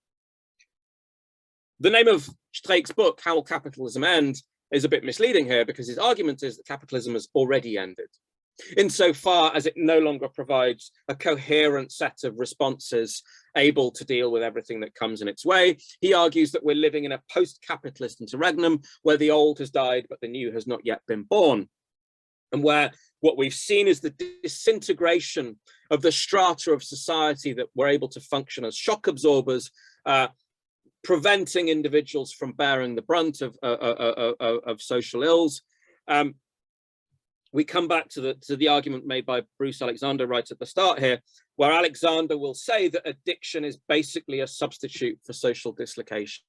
The name of Streeck's book, How Will Capitalism End, is a bit misleading here, because his argument is that capitalism has already ended, insofar as it no longer provides a coherent set of responses able to deal with everything that comes in its way. He argues that we're living in a post-capitalist interregnum where the old has died, but the new has not yet been born, and where what we've seen is the disintegration of the strata of society that were able to function as shock absorbers, preventing individuals from bearing the brunt of social ills. We come back to the argument made by Bruce Alexander right at the start here, where Alexander will say that addiction is basically a substitute for social dislocation.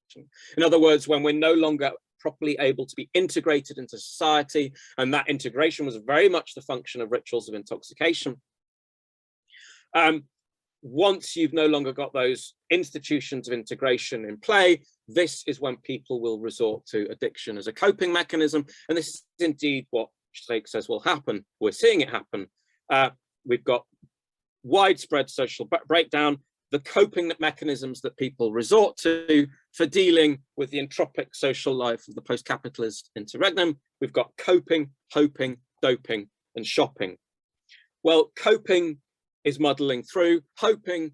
In other words, when we're no longer properly able to be integrated into society, and that integration was very much the function of rituals of intoxication. Once you've no longer got those institutions of integration in play, this is when people will resort to addiction as a coping mechanism. And this is indeed what Streeck says will happen. We're seeing it happen. We've got widespread social breakdown, the coping mechanisms that people resort to for dealing with the entropic social life of the post-capitalist interregnum. We've got coping, hoping, doping, and shopping. Well, coping is muddling through. Hoping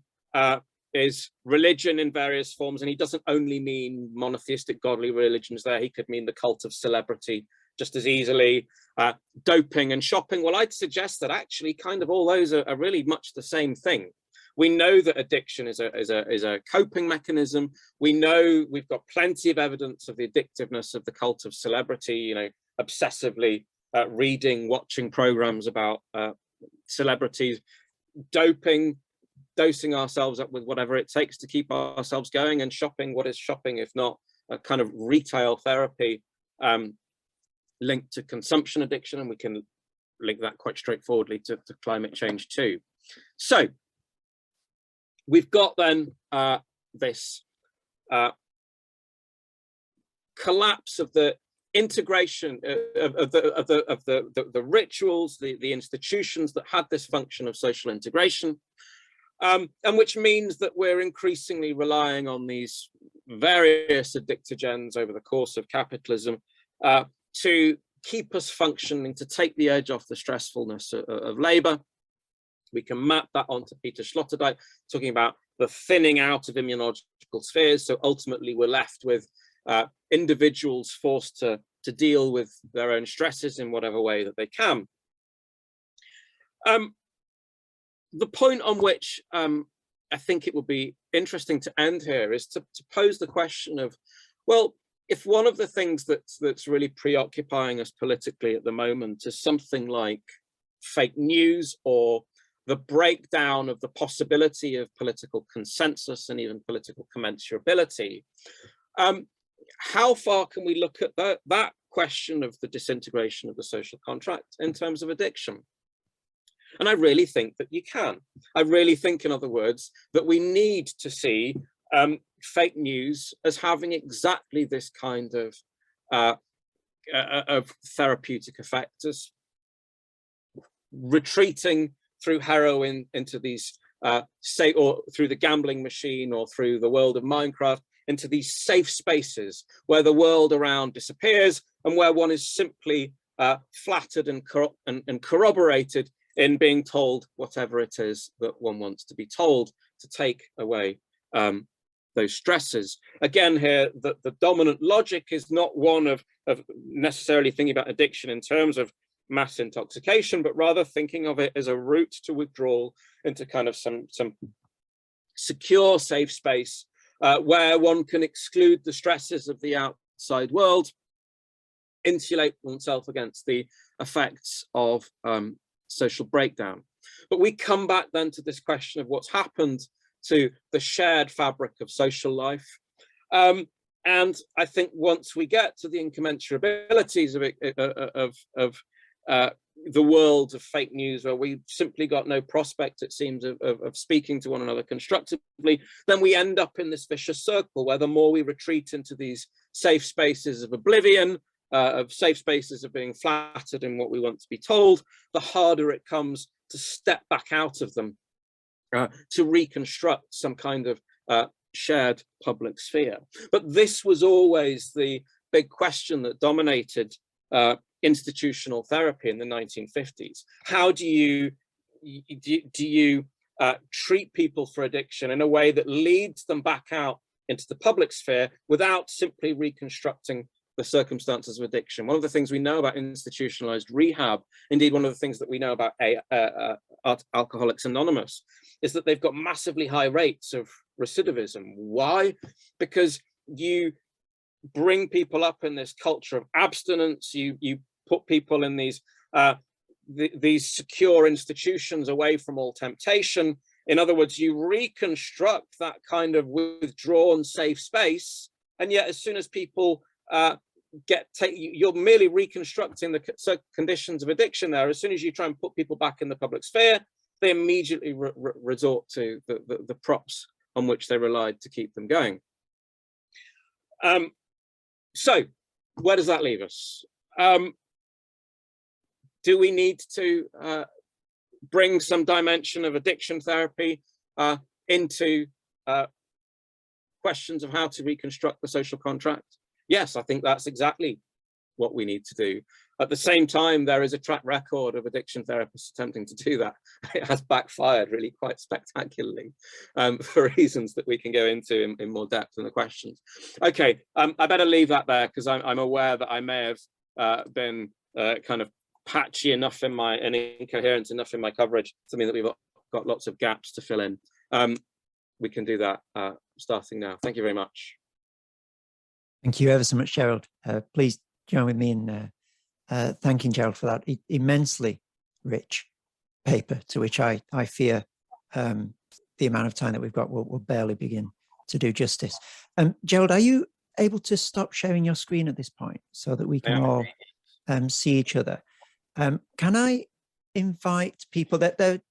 is religion in various forms, and he doesn't only mean monotheistic godly religions there. He could mean the cult of celebrity just as easily. Doping and shopping, well, I'd suggest that actually kind of all those are really much the same thing. We know that addiction is a coping mechanism. We know we've got plenty of evidence of the addictiveness of the cult of celebrity, you know, obsessively reading, watching programs about celebrities. Doping, dosing ourselves up with whatever it takes to keep ourselves going, and shopping, what is shopping if not a kind of retail therapy linked to consumption addiction, and we can link that quite straightforwardly to climate change too. So we've got then this collapse of the integration of the rituals, the institutions that had this function of social integration, and which means that we're increasingly relying on these various addictogens over the course of capitalism to keep us functioning, to take the edge off the stressfulness of labor. We can map that onto Peter Sloterdijk, talking about the thinning out of immunological spheres. So ultimately we're left with individuals forced to deal with their own stresses in whatever way that they can. The point on which I think it would be interesting to end here is to pose the question of, well, if one of the things that's really preoccupying us politically at the moment is something like fake news, or the breakdown of the possibility of political consensus and even political commensurability, how far can we look at that question of the disintegration of the social contract in terms of addiction? And I really think that you can. I really think, in other words, that we need to see fake news as having exactly this kind of therapeutic effect, as retreating through heroin into these, or through the gambling machine, or through the world of Minecraft, into these safe spaces where the world around disappears and where one is simply flattered and corroborated in being told whatever it is that one wants to be told to take away those stresses. Again, here, the dominant logic is not one of necessarily thinking about addiction in terms of mass intoxication, but rather thinking of it as a route to withdrawal into kind of some secure, safe space where one can exclude the stresses of the outside world, insulate oneself against the effects of social breakdown. But we come back then to this question of what's happened to the shared fabric of social life. And I think once we get to the incommensurabilities of the world of fake news, where we've simply got no prospect, it seems, of speaking to one another constructively, then we end up in this vicious circle where the more we retreat into these safe spaces of oblivion, of safe spaces of being flattered in what we want to be told, the harder it comes to step back out of them, to reconstruct some kind of shared public sphere. But this was always the big question that dominated institutional therapy in the 1950s. How do you treat people for addiction in a way that leads them back out into the public sphere without simply reconstructing the circumstances of addiction? One of the things we know about institutionalized rehab, indeed one of the things that we know about Alcoholics Anonymous, is that they've got massively high rates of recidivism. Why? Because you bring people up in this culture of abstinence, you put people in these secure institutions away from all temptation. In other words, you reconstruct that kind of withdrawn safe space, and yet as soon as people you're merely reconstructing the conditions of addiction there. As soon as you try and put people back in the public sphere, they immediately resort to the props on which they relied to keep them going. So where does that leave us? Do we need to bring some dimension of addiction therapy into questions of how to reconstruct the social contract? Yes, I think that's exactly what we need to do. At the same time, there is a track record of addiction therapists attempting to do that. It has backfired really quite spectacularly for reasons that we can go into in more depth in the questions. Okay, I better leave that there because I'm aware that I may have been kind of patchy enough in and incoherent enough in my coverage, something that we've got lots of gaps to fill in. We can do that starting now. Thank you very much. Thank you ever so much, Gerald. Please join with me in thanking Gerald for that immensely rich paper, to which I fear the amount of time that we've got will barely begin to do justice. Gerald, are you able to stop sharing your screen at this point so that we can all see each other? Can I invite people that there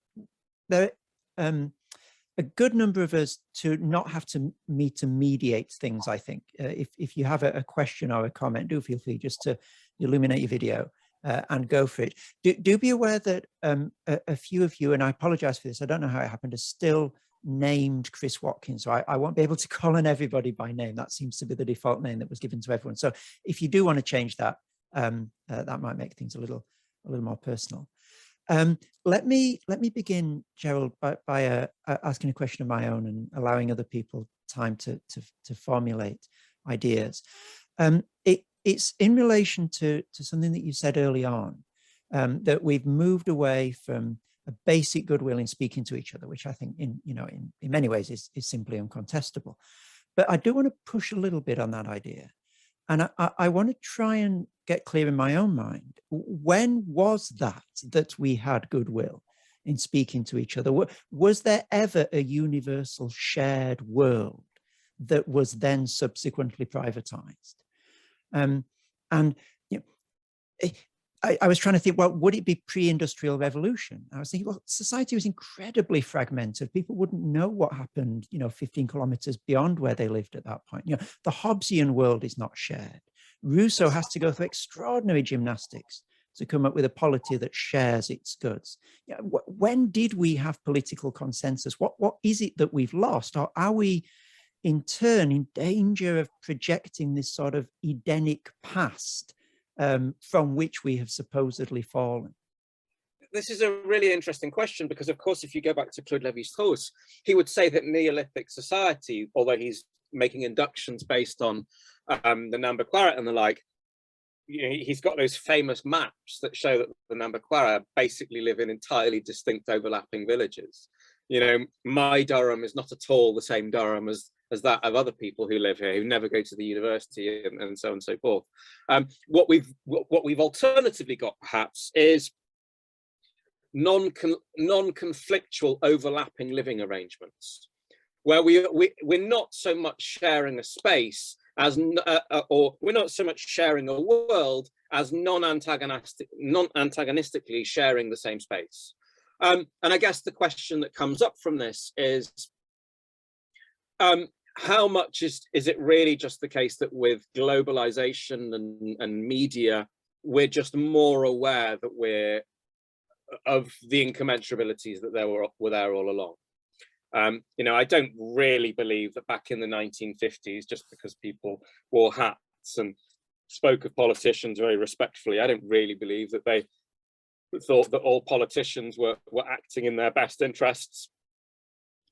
a good number of us to not have to mediate things, I think. If you have a question or a comment, do feel free just to illuminate your video and go for it. Do be aware that a few of you, and I apologize for this, I don't know how it happened, are still named Chris Watkin, so I won't be able to call on everybody by name. That seems to be the default name that was given to everyone. So if you do want to change that, that might make things a little more personal. Let me begin, Gerald, by asking a question of my own and allowing other people time to formulate ideas. It's in relation to something that you said early on, that we've moved away from a basic goodwill in speaking to each other, which I think in many ways is simply uncontestable. But I do want to push a little bit on that idea. And I want to try and get clear in my own mind, when was that we had goodwill in speaking to each other? Was there ever a universal shared world that was then subsequently privatized? And you know, I was trying to think, well, would it be pre-industrial revolution? I was thinking, well, society was incredibly fragmented. People wouldn't know what happened, 15 kilometers beyond where they lived at that point. The Hobbesian world is not shared. Rousseau has to go through extraordinary gymnastics to come up with a polity that shares its goods. When did we have political consensus? What is it that we've lost? Or are we in turn in danger of projecting this sort of Edenic past from which we have supposedly fallen? This is a really interesting question because, of course, if you go back to Claude Lévi-Strauss, he would say that Neolithic society, although he's making inductions based on the Nambucquara and the like, he's got those famous maps that show that the Nambucquara basically live in entirely distinct overlapping villages. My Durham is not at all the same Durham as that of other people who live here, who never go to the university, and so on and so forth. What we've alternatively got, perhaps, is non-conflictual overlapping living arrangements, where we're not so much sharing a space as or we're not so much sharing a world as non-antagonistically sharing the same space. And I guess the question that comes up from this is, how much is it really just the case that with globalization and media, we're just more aware that we're of the incommensurabilities that were there all along? You know, I don't really believe that back in the 1950s, just because people wore hats and spoke of politicians very respectfully, I don't really believe that they thought that all politicians were acting in their best interests.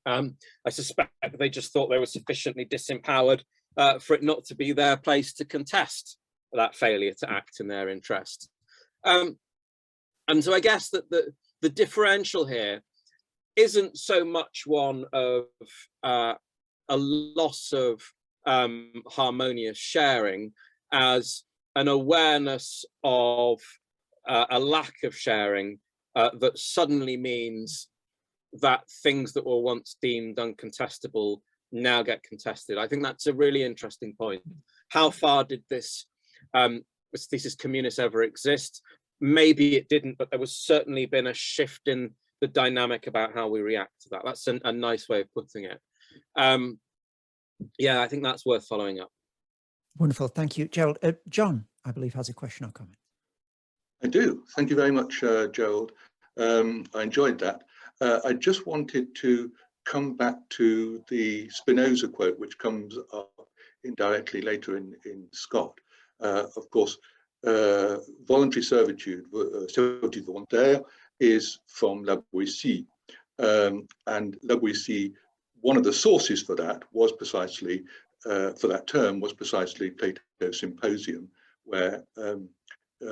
I suspect they just thought they were sufficiently disempowered for it not to be their place to contest that failure to act in their interest. And so I guess that the differential here isn't so much one of a loss of harmonious sharing as an awareness of a lack of sharing that suddenly means that things that were once deemed uncontestable now get contested. I think that's a really interesting point. How far did this thesis communis ever exist? Maybe it didn't, but there was certainly been a shift in the dynamic about how we react to that. That's a nice way of putting it. Yeah, I think that's worth following up. Wonderful, thank you, Gerald. John, I believe, has a question or comment. I do. Thank you very much, Gerald. I enjoyed that. I just wanted to come back to the Spinoza quote, which comes up indirectly later in Scott. Of course, voluntary servitude, servitude volontaire, is from La Boétie. And La Boétie, one of the sources for that was precisely, for that term was precisely Plato's Symposium, where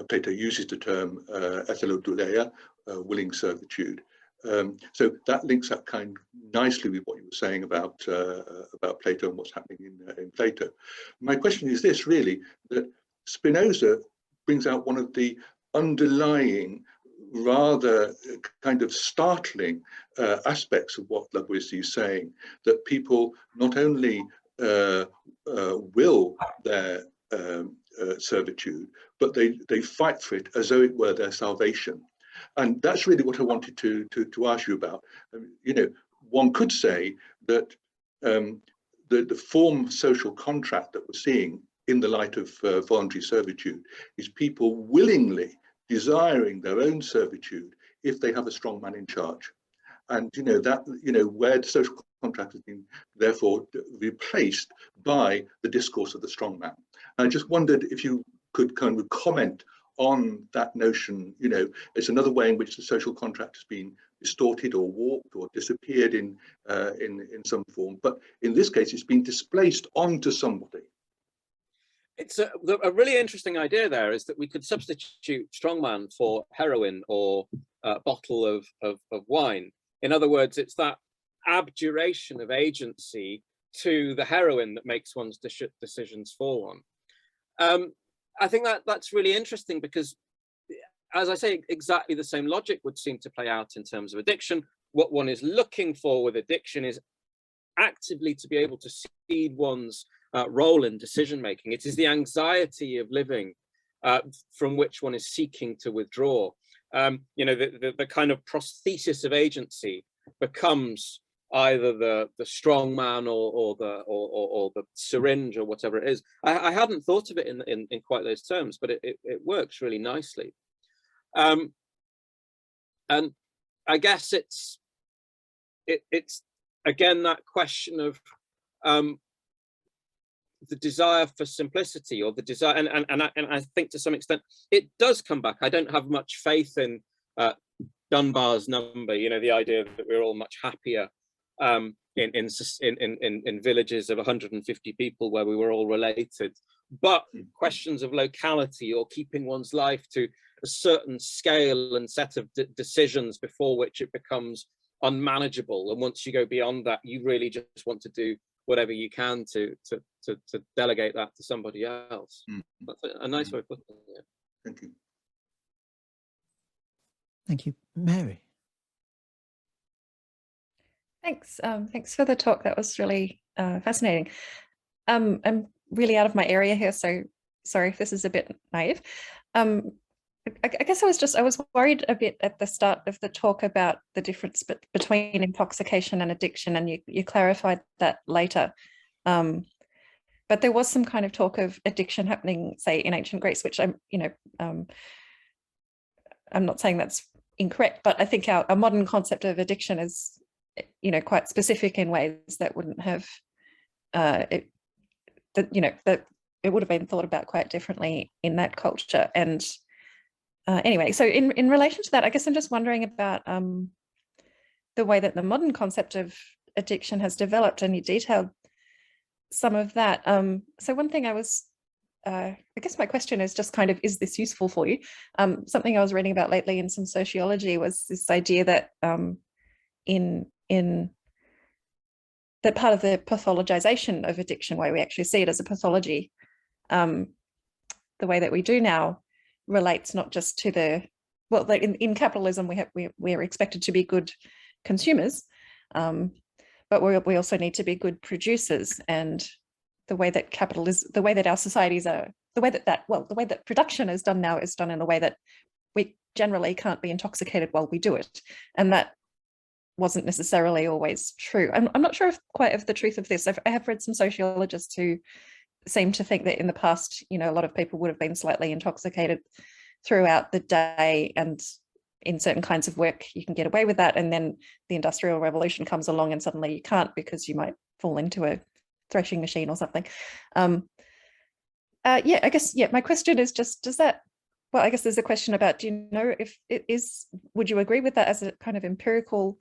Plato uses the term ethylodouleia, willing servitude. So that links up kind of nicely with what you were saying about Plato and what's happening in Plato. My question is this, really, that Spinoza brings out one of the underlying, rather kind of startling aspects of what La Boétie is saying, that people not only will their servitude, but they fight for it as though it were their salvation. And that's really what I wanted to ask you about. You know, one could say that the form of social contract that we're seeing in the light of voluntary servitude is people willingly desiring their own servitude if they have a strong man in charge. And you know that, you know, where the social contract has been therefore replaced by the discourse of the strong man. And I just wondered if you could kind of comment on that notion. You know, it's another way in which the social contract has been distorted or warped or disappeared in some form, but in this case it's been displaced onto somebody. It's a really interesting idea there, is that we could substitute strongman for heroin or a bottle of wine. In other words, it's that abjuration of agency to the heroin that makes one's decisions for one. I think that's really interesting because, as I say, exactly the same logic would seem to play out in terms of addiction. What one is looking for with addiction is actively to be able to cede one's role in decision making. It is the anxiety of living from which one is seeking to withdraw. You know, the kind of prosthesis of agency becomes either the strong man or the syringe or whatever it is. I hadn't thought of it in quite those terms, but it works really nicely. And I guess it's again that question of the desire for simplicity, or the desire, and I think to some extent it does come back. I don't have much faith in Dunbar's number. You know, the idea that we're all much happier in villages of 150 people where we were all related. But questions of locality or keeping one's life to a certain scale and set of decisions before which it becomes unmanageable, and once you go beyond that, you really just want to do whatever you can to delegate that to somebody else. That's a nice way of putting it. Thank you. Thank you, Mary. Thanks. Thanks for the talk. That was really fascinating. I'm really out of my area here, so sorry if this is a bit naive. I guess I was worried a bit at the start of the talk about the difference between intoxication and addiction, and you clarified that later. But there was some kind of talk of addiction happening, say, in ancient Greece, which I'm not saying that's incorrect, but I think our modern concept of addiction is, quite specific in ways that wouldn't have that it would have been thought about quite differently in that culture. And anyway, so in relation to that, I guess I'm just wondering about the way that the modern concept of addiction has developed, and you detailed some of that. So one thing I guess my question is just kind of, is this useful for you? Something I was reading about lately in some sociology was this idea that in that part of the pathologization of addiction, where we actually see it as a pathology, the way that we do now relates not just to in capitalism we're expected to be good consumers, but we also need to be good producers. And the way that the way that our societies are, the way that production is done now is done in a way that we generally can't be intoxicated while we do it, and that wasn't necessarily always true. I'm not sure quite of the truth of this. I have read some sociologists who seem to think that in the past, a lot of people would have been slightly intoxicated throughout the day, and in certain kinds of work you can get away with that, and then the Industrial Revolution comes along and suddenly you can't, because you might fall into a threshing machine or something. I guess my question is just, I guess there's a question about, do you know if it is, would you agree with that as a kind of empirical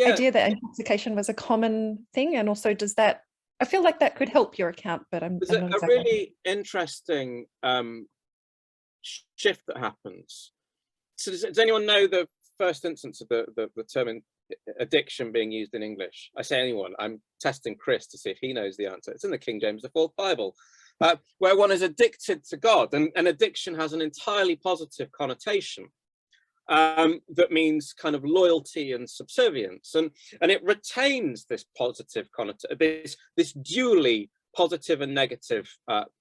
idea that intoxication was a common thing? And also, does that, I feel like that could help your account, but I'm not exactly. A really interesting shift that happens. So does anyone know the first instance of the term addiction being used in English? I say anyone, I'm testing Chris to see if he knows the answer. It's in the King James IV Bible, where one is addicted to God, and addiction has an entirely positive connotation that means kind of loyalty and subservience, and it retains this positive connotation, this dually positive and negative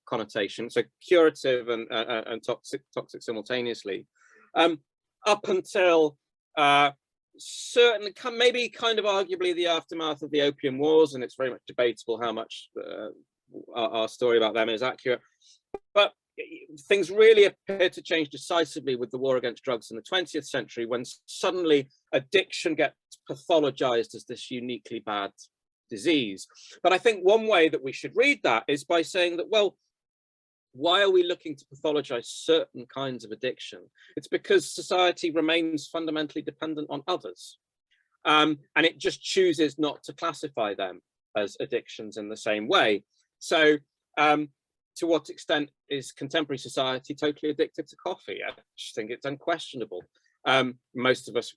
connotation, so curative and toxic simultaneously, up until certainly maybe kind of arguably the aftermath of the Opium Wars, and it's very much debatable how much our story about them is accurate. But things really appear to change decisively with the war against drugs in the 20th century, when suddenly addiction gets pathologized as this uniquely bad disease. But I think one way that we should read that is by saying that, well, why are we looking to pathologize certain kinds of addiction? It's because society remains fundamentally dependent on others. And it just chooses not to classify them as addictions in the same way. So to what extent is contemporary society totally addicted to coffee? I just think it's unquestionable. Most of us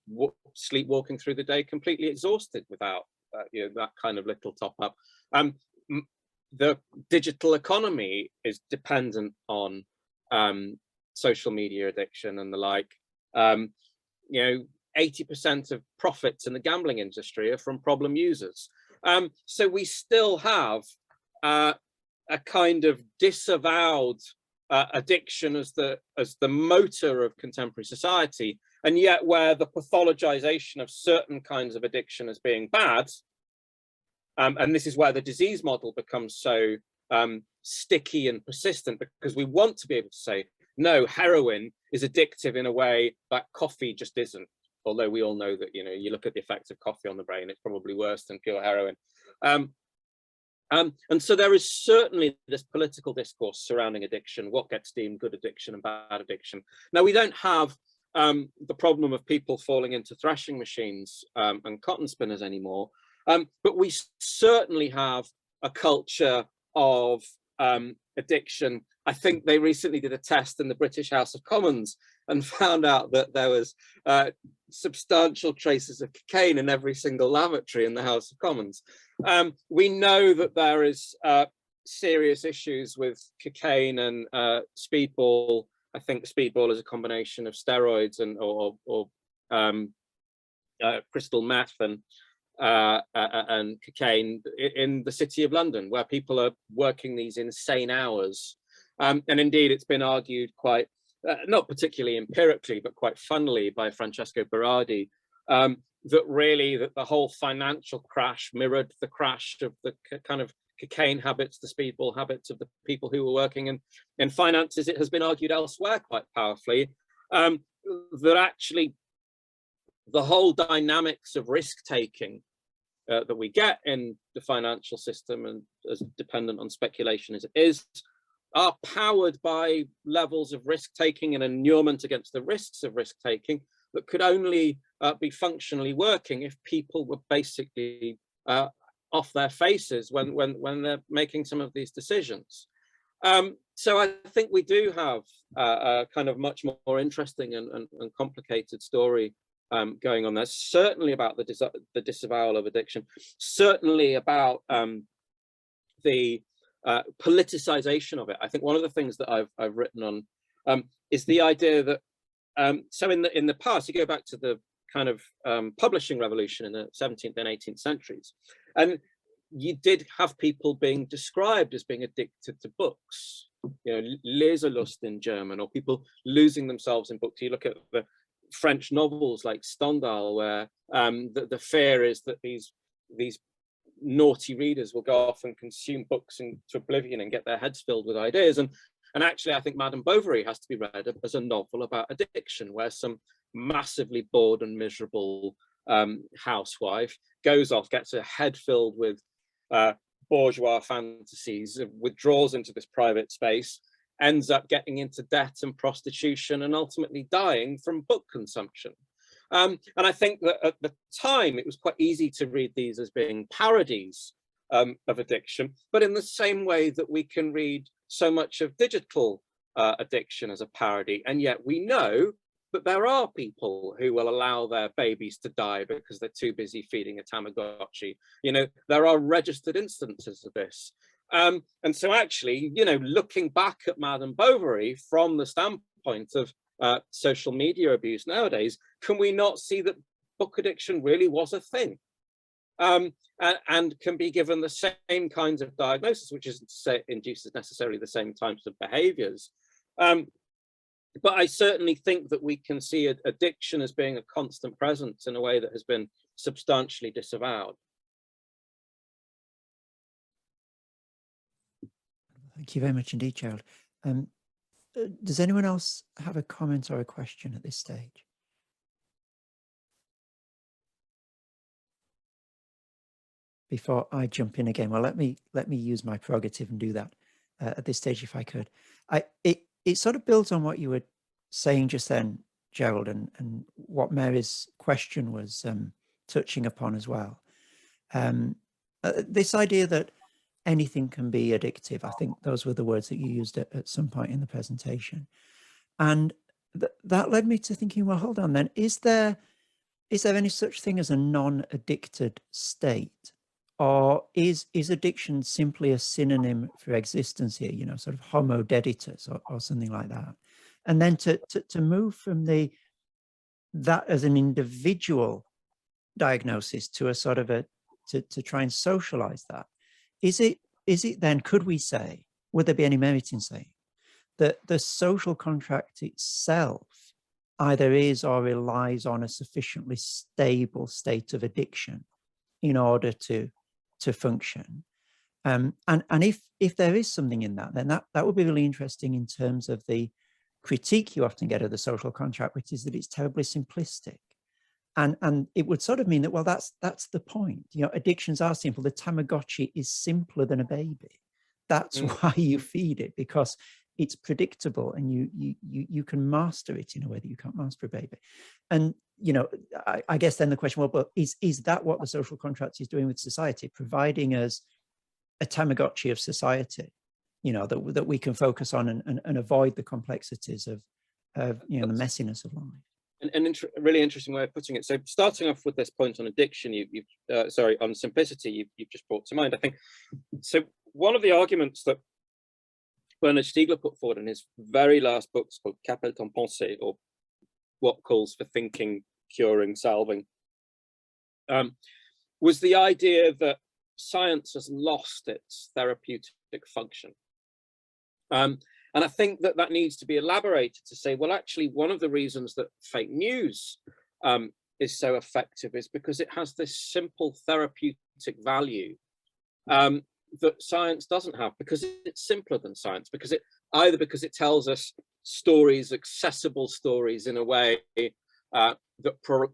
sleepwalking through the day completely exhausted without that kind of little top up. The digital economy is dependent on social media addiction and the like. 80% of profits in the gambling industry are from problem users. So we still have a kind of disavowed addiction as the motor of contemporary society, and yet where the pathologization of certain kinds of addiction as being bad, and this is where the disease model becomes so sticky and persistent, because we want to be able to say, no, heroin is addictive in a way that coffee just isn't. Although we all know that, you look at the effects of coffee on the brain, it's probably worse than pure heroin. And so there is certainly this political discourse surrounding addiction, what gets deemed good addiction and bad addiction. Now, we don't have the problem of people falling into threshing machines and cotton spinners anymore, but we certainly have a culture of addiction. I think they recently did a test in the British House of Commons and found out that there was substantial traces of cocaine in every single lavatory in the House of Commons. We know that there is serious issues with cocaine and speedball. I think speedball is a combination of steroids and or crystal meth, and and cocaine in the City of London, where people are working these insane hours. And indeed, it's been argued quite, not particularly empirically, but quite funnily by Francesco Berardi, that really that the whole financial crash mirrored the crash of the kind of cocaine habits, the speedball habits of the people who were working in finances. It has been argued elsewhere quite powerfully that actually the whole dynamics of risk-taking that we get in the financial system, and as dependent on speculation as it is, are powered by levels of risk-taking and inurement against the risks of risk-taking that could only be functionally working if people were basically off their faces when they're making some of these decisions. So I think we do have a kind of much more interesting and complicated story going on there, certainly about the disavowal of addiction, certainly about the politicization of it. I think one of the things that I've written on is the idea that so in the past, you go back to the kind of publishing revolution in the 17th and 18th centuries, and you did have people being described as being addicted to books, you know, Leselust in German, or people losing themselves in books. You look at the French novels like Stendhal, where the fear is that these naughty readers will go off and consume books into oblivion and get their heads filled with ideas. And actually, I think Madame Bovary has to be read as a novel about addiction, where some massively bored and miserable housewife goes off, gets her head filled with bourgeois fantasies, withdraws into this private space, ends up getting into debt and prostitution, and ultimately dying from book consumption. And I think that at the time, it was quite easy to read these as being parodies of addiction, but in the same way that we can read so much of digital addiction as a parody. And yet we know that there are people who will allow their babies to die because they're too busy feeding a Tamagotchi. You know, there are registered instances of this. And so actually, you know, looking back at Madame Bovary from the standpoint of social media abuse nowadays, can we not see that book addiction really was a thing? And can be given the same kinds of diagnosis, which isn't to say it induces necessarily the same types of behaviors. But I certainly think that we can see addiction as being a constant presence in a way that has been substantially disavowed. Thank you very much indeed, Gerald. Does anyone else have a comment or a question at this stage? Before I jump in again, well, let me use my prerogative and do that at this stage, if I could. It sort of builds on what you were saying just then, Gerald, and what Mary's question was touching upon as well. This idea that anything can be addictive. I think those were the words that you used at some point in the presentation. And that led me to thinking, well, hold on then, is there any such thing as a non-addicted state? Or is addiction simply a synonym for existence here, you know, sort of homo deditus or something like that? And then to move from that as an individual diagnosis to a sort of to try and socialize that, is it then, could we say, would there be any merit in saying that the social contract itself either is or relies on a sufficiently stable state of addiction in order to function? And if there is something in that, then that would be really interesting in terms of the critique you often get of the social contract, which is that it's terribly simplistic. And it would sort of mean that, well, that's the point. You know, addictions are simple. The Tamagotchi is simpler than a baby. That's why you feed it, because it's predictable and you can master it in a way that you can't master a baby. And, you know, I guess then the question, well, but is that what the social contract is doing with society, providing us a Tamagotchi of society, you know, that we can focus on and avoid the complexities of you know, the messiness of life? And really interesting way of putting it. So starting off with this point on addiction, on simplicity, you've just brought to mind, I think. So one of the arguments that Bernard Stiegler put forward in his very last books called Capitalocene, or What Calls for Thinking, Curing, Salving, was the idea that science has lost its therapeutic function. And I think that that needs to be elaborated to say, well, actually, one of the reasons that fake news is so effective is because it has this simple therapeutic value that science doesn't have, because it's simpler than science, because it tells us stories, accessible stories, in a way that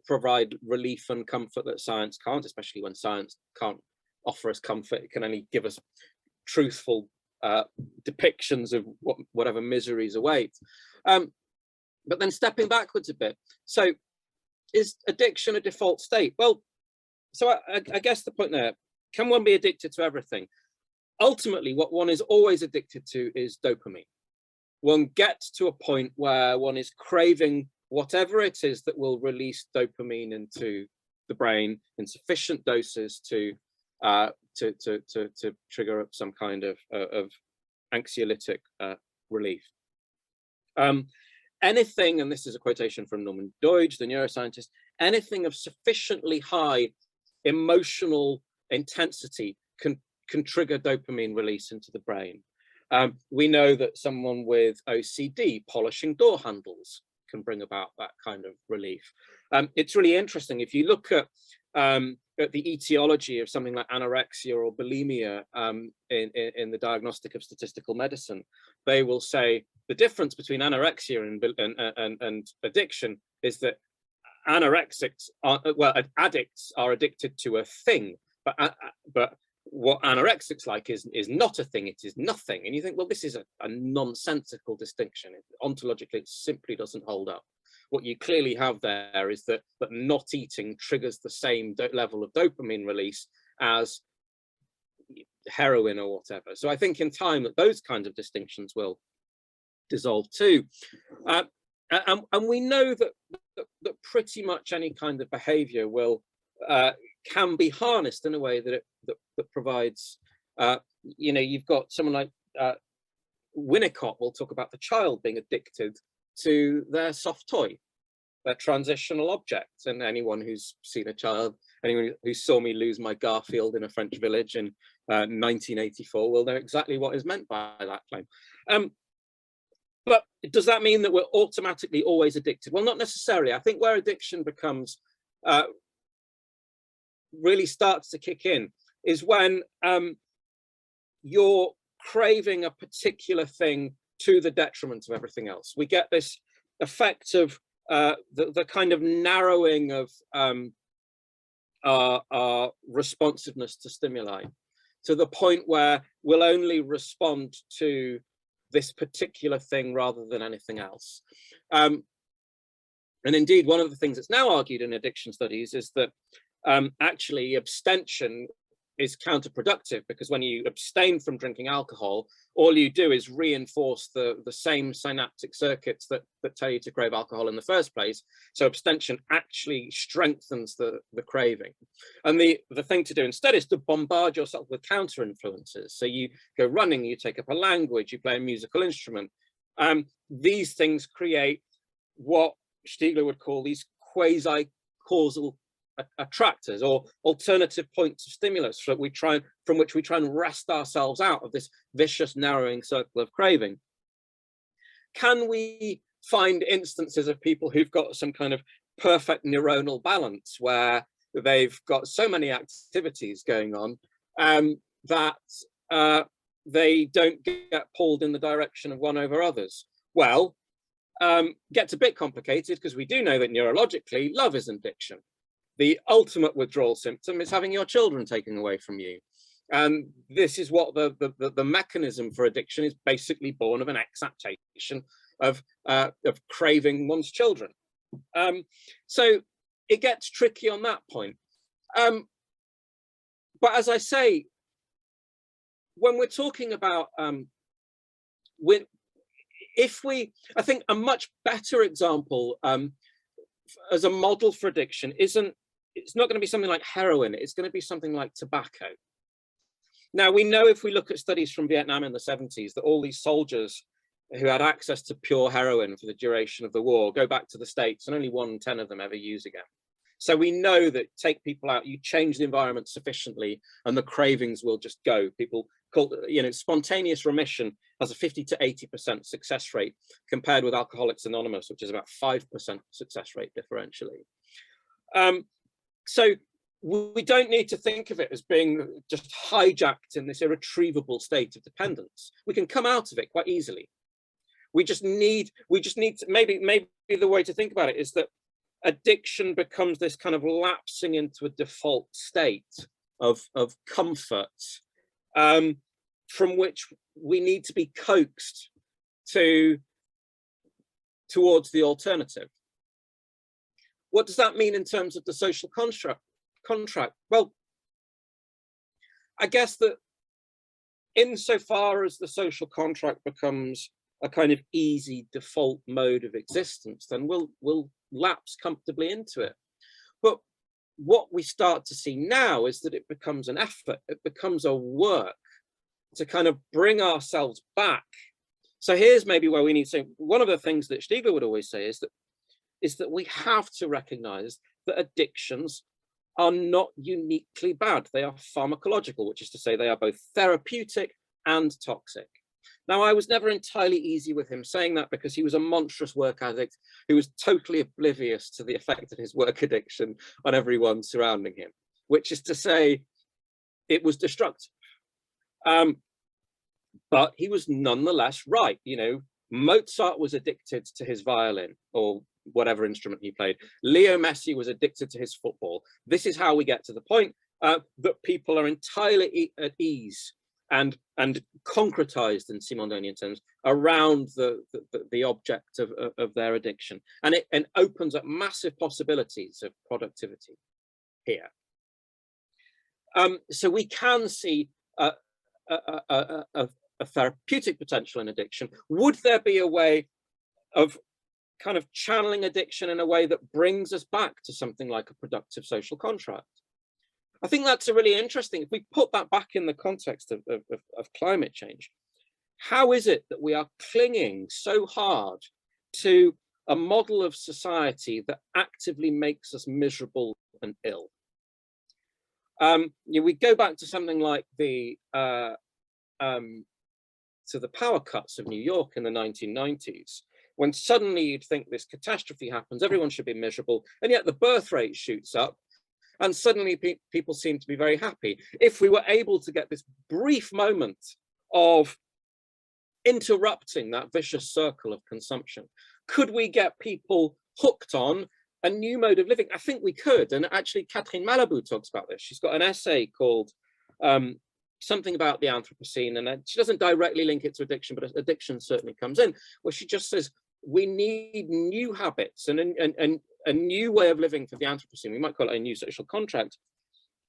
provide relief and comfort that science can't, especially when science can't offer us comfort. It can only give us truthful depictions of whatever miseries await. But then stepping backwards a bit, so is addiction a default state? Well, so I guess the point there, can one be addicted to everything? Ultimately, what one is always addicted to is dopamine. One gets to a point where one is craving whatever it is that will release dopamine into the brain in sufficient doses to trigger up some kind of anxiolytic relief. Anything, and this is a quotation from Norman Deutsch, the neuroscientist, anything of sufficiently high emotional intensity can trigger dopamine release into the brain. We know that someone with OCD polishing door handles can bring about that kind of relief. It's really interesting. If you look at the etiology of something like anorexia or bulimia in the diagnostic of statistical medicine, they will say the difference between anorexia and addiction is that anorexics are, well, addicts are addicted to a thing, but what anorexics like is not a thing, it is nothing. And you think, well, this is a nonsensical distinction. Ontologically, it simply doesn't hold up. What you clearly have there is that not eating triggers the same level of dopamine release as heroin or whatever. So I think in time that those kinds of distinctions will dissolve too. And we know that pretty much any kind of behavior will can be harnessed in a way that that provides, you know, you've got someone like Winnicott will talk about the child being addicted to their soft toy, their transitional object. And anyone who's seen a child, anyone who saw me lose my Garfield in a French village in 1984 will know exactly what is meant by that claim. But does that mean that we're automatically always addicted? Well, not necessarily. I think where addiction becomes really starts to kick in is when you're craving a particular thing to the detriment of everything else. We get this effect of the kind of narrowing of our responsiveness to stimuli, to the point where we'll only respond to this particular thing rather than anything else. And indeed, one of the things that's now argued in addiction studies is that actually abstention is counterproductive, because when you abstain from drinking alcohol, all you do is reinforce the same synaptic circuits that tell you to crave alcohol in the first place. So abstention actually strengthens the craving. And the thing to do instead is to bombard yourself with counter influences. So you go running, you take up a language, you play a musical instrument. These things create what Stiegler would call these quasi-causal attractors, or alternative points of stimulus from which we try and wrest ourselves out of this vicious narrowing circle of craving. Can we find instances of people who've got some kind of perfect neuronal balance where they've got so many activities going on that they don't get pulled in the direction of one over others? Well, gets a bit complicated, because we do know that neurologically love is addiction. The ultimate withdrawal symptom is having your children taken away from you. And this is what the mechanism for addiction is basically born of an exaptation of craving one's children. So it gets tricky on that point. But as I say, when we're talking about, I think a much better example as a model for addiction it's not going to be something like heroin, it's going to be something like tobacco. Now, we know if we look at studies from Vietnam in the 70s that all these soldiers who had access to pure heroin for the duration of the war go back to the States, and only 1 in 10 of them ever use again. So we know that take people out, you change the environment sufficiently and the cravings will just go. People call, you know, spontaneous remission has a 50 to 80% success rate compared with Alcoholics Anonymous, which is about 5% success rate differentially. So we don't need to think of it as being just hijacked in this irretrievable state of dependence. We can come out of it quite easily. We just need to, maybe the way to think about it is that addiction becomes this kind of lapsing into a default state of comfort, from which we need to be coaxed towards the alternative. What does that mean in terms of the social contract? Well, I guess that insofar as the social contract becomes a kind of easy default mode of existence, then we'll lapse comfortably into it. But what we start to see now is that it becomes an effort, it becomes a work to kind of bring ourselves back. So here's maybe where we need to say, one of the things that Stiegler would always say is that we have to recognize that addictions are not uniquely bad. They are pharmacological, which is to say they are both therapeutic and toxic. Now, I was never entirely easy with him saying that because he was a monstrous work addict who was totally oblivious to the effect of his work addiction on everyone surrounding him, which is to say it was destructive. But he was nonetheless right. You know, Mozart was addicted to his violin or whatever instrument he played. Leo Messi was addicted to his football. This is how we get to the point that people are entirely at ease and concretized in Simondonian terms around the object of their addiction, and it opens up massive possibilities of productivity here. So we can see a therapeutic potential in addiction. Would there be a way of kind of channeling addiction in a way that brings us back to something like a productive social contract? I think that's a really interesting, if we put that back in the context of climate change, how is it that we are clinging so hard to a model of society that actively makes us miserable and ill? We go back to something like the power cuts of New York in the 1990s, when suddenly you'd think this catastrophe happens, everyone should be miserable, and yet the birth rate shoots up, and suddenly people seem to be very happy. If we were able to get this brief moment of interrupting that vicious circle of consumption, could we get people hooked on a new mode of living? I think we could, and actually Catherine Malabou talks about this. She's got an essay called something about the Anthropocene, and she doesn't directly link it to addiction, but addiction certainly comes in, where she just says we need new habits and a new way of living for the Anthropocene. We might call it a new social contract.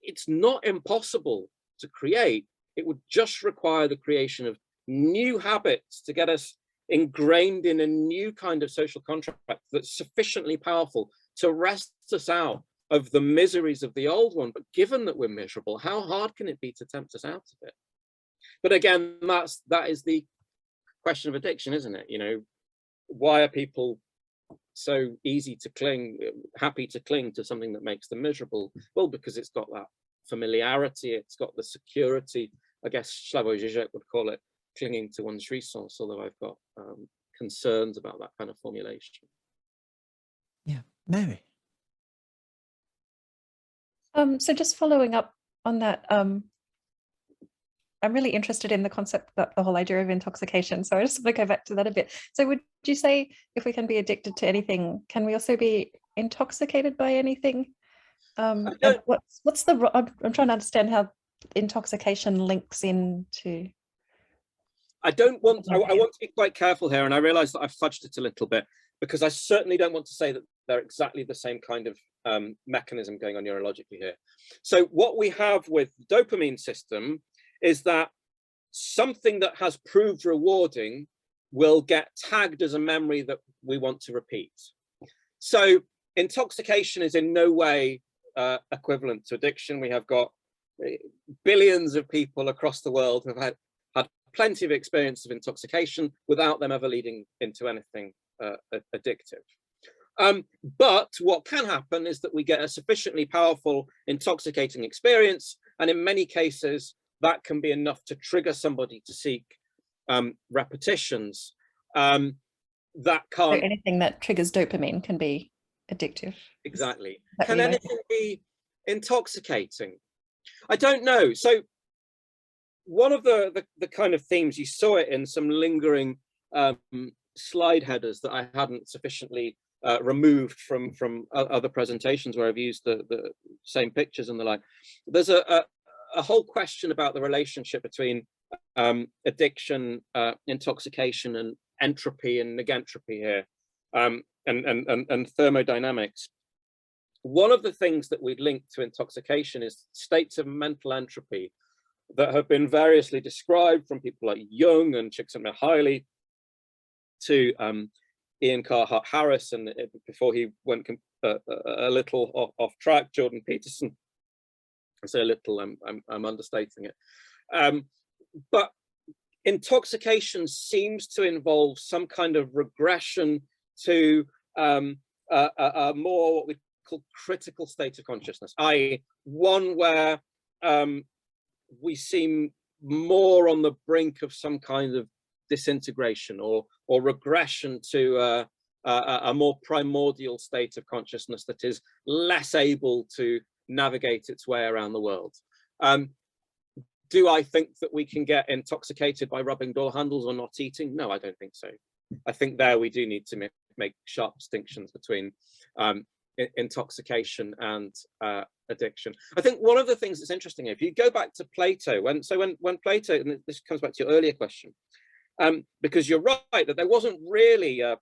It's not impossible to create. It would just require the creation of new habits to get us ingrained in a new kind of social contract that's sufficiently powerful to wrest us out of the miseries of the old one. But given that we're miserable, how hard can it be to tempt us out of it? But again, that is the question of addiction, isn't it? You know, why are people so happy to cling to something that makes them miserable? Well, because it's got that familiarity, it's got the security. I guess Slavoj Žižek would call it clinging to one's jouissance, although I've got concerns about that kind of formulation. Yeah, Mary. So just following up on that, I'm really interested in the concept, that the whole idea of intoxication. So I just want to go back to that a bit. So would you say if we can be addicted to anything, can we also be intoxicated by anything? And what's the, I'm trying to understand how intoxication links into. I want to be quite careful here, and I realize that I've fudged it a little bit, because I certainly don't want to say that they're exactly the same kind of mechanism going on neurologically here. So what we have with the dopamine system is that something that has proved rewarding will get tagged as a memory that we want to repeat. So intoxication is in no way equivalent to addiction. We have got billions of people across the world who have had plenty of experience of intoxication without them ever leading into anything addictive. But what can happen is that we get a sufficiently powerful, intoxicating experience, and in many cases, that can be enough to trigger somebody to seek repetitions. That can't. So anything that triggers dopamine can be addictive. Exactly. Can anything be intoxicating? I don't know. So one of the kind of themes, you saw it in some lingering slide headers that I hadn't sufficiently removed from other presentations where I've used the same pictures and the like. There's a whole question about the relationship between addiction, intoxication, and entropy and negentropy here, and thermodynamics. One of the things that we'd link to intoxication is states of mental entropy that have been variously described from people like Jung and Csikszentmihalyi to Ian Carhart Harris, and before he went a little off track, Jordan Peterson. I say a little, I'm understating it. But intoxication seems to involve some kind of regression to a more what we call critical state of consciousness, i.e. one where we seem more on the brink of some kind of disintegration or regression to a more primordial state of consciousness that is less able to navigate its way around the world. Do I think that we can get intoxicated by rubbing door handles or not eating? No, I don't think so. I think there we do need to make sharp distinctions between intoxication and addiction. I think one of the things that's interesting, if you go back to Plato, when Plato, and this comes back to your earlier question, because you're right that there wasn't really a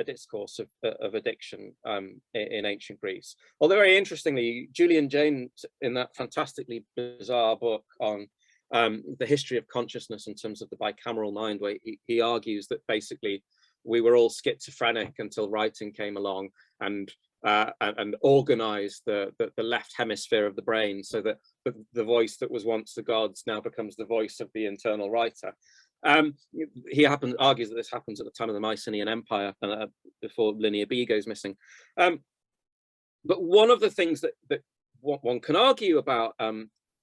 discourse of addiction in ancient Greece. Although very interestingly, Julian Jaynes, in that fantastically bizarre book on the history of consciousness in terms of the bicameral mind, where he argues that basically we were all schizophrenic until writing came along and organized the left hemisphere of the brain, so that the voice that was once the gods now becomes the voice of the internal writer. He argues that this happens at the time of the Mycenaean Empire, before Linear B goes missing. But one of the things that one can argue about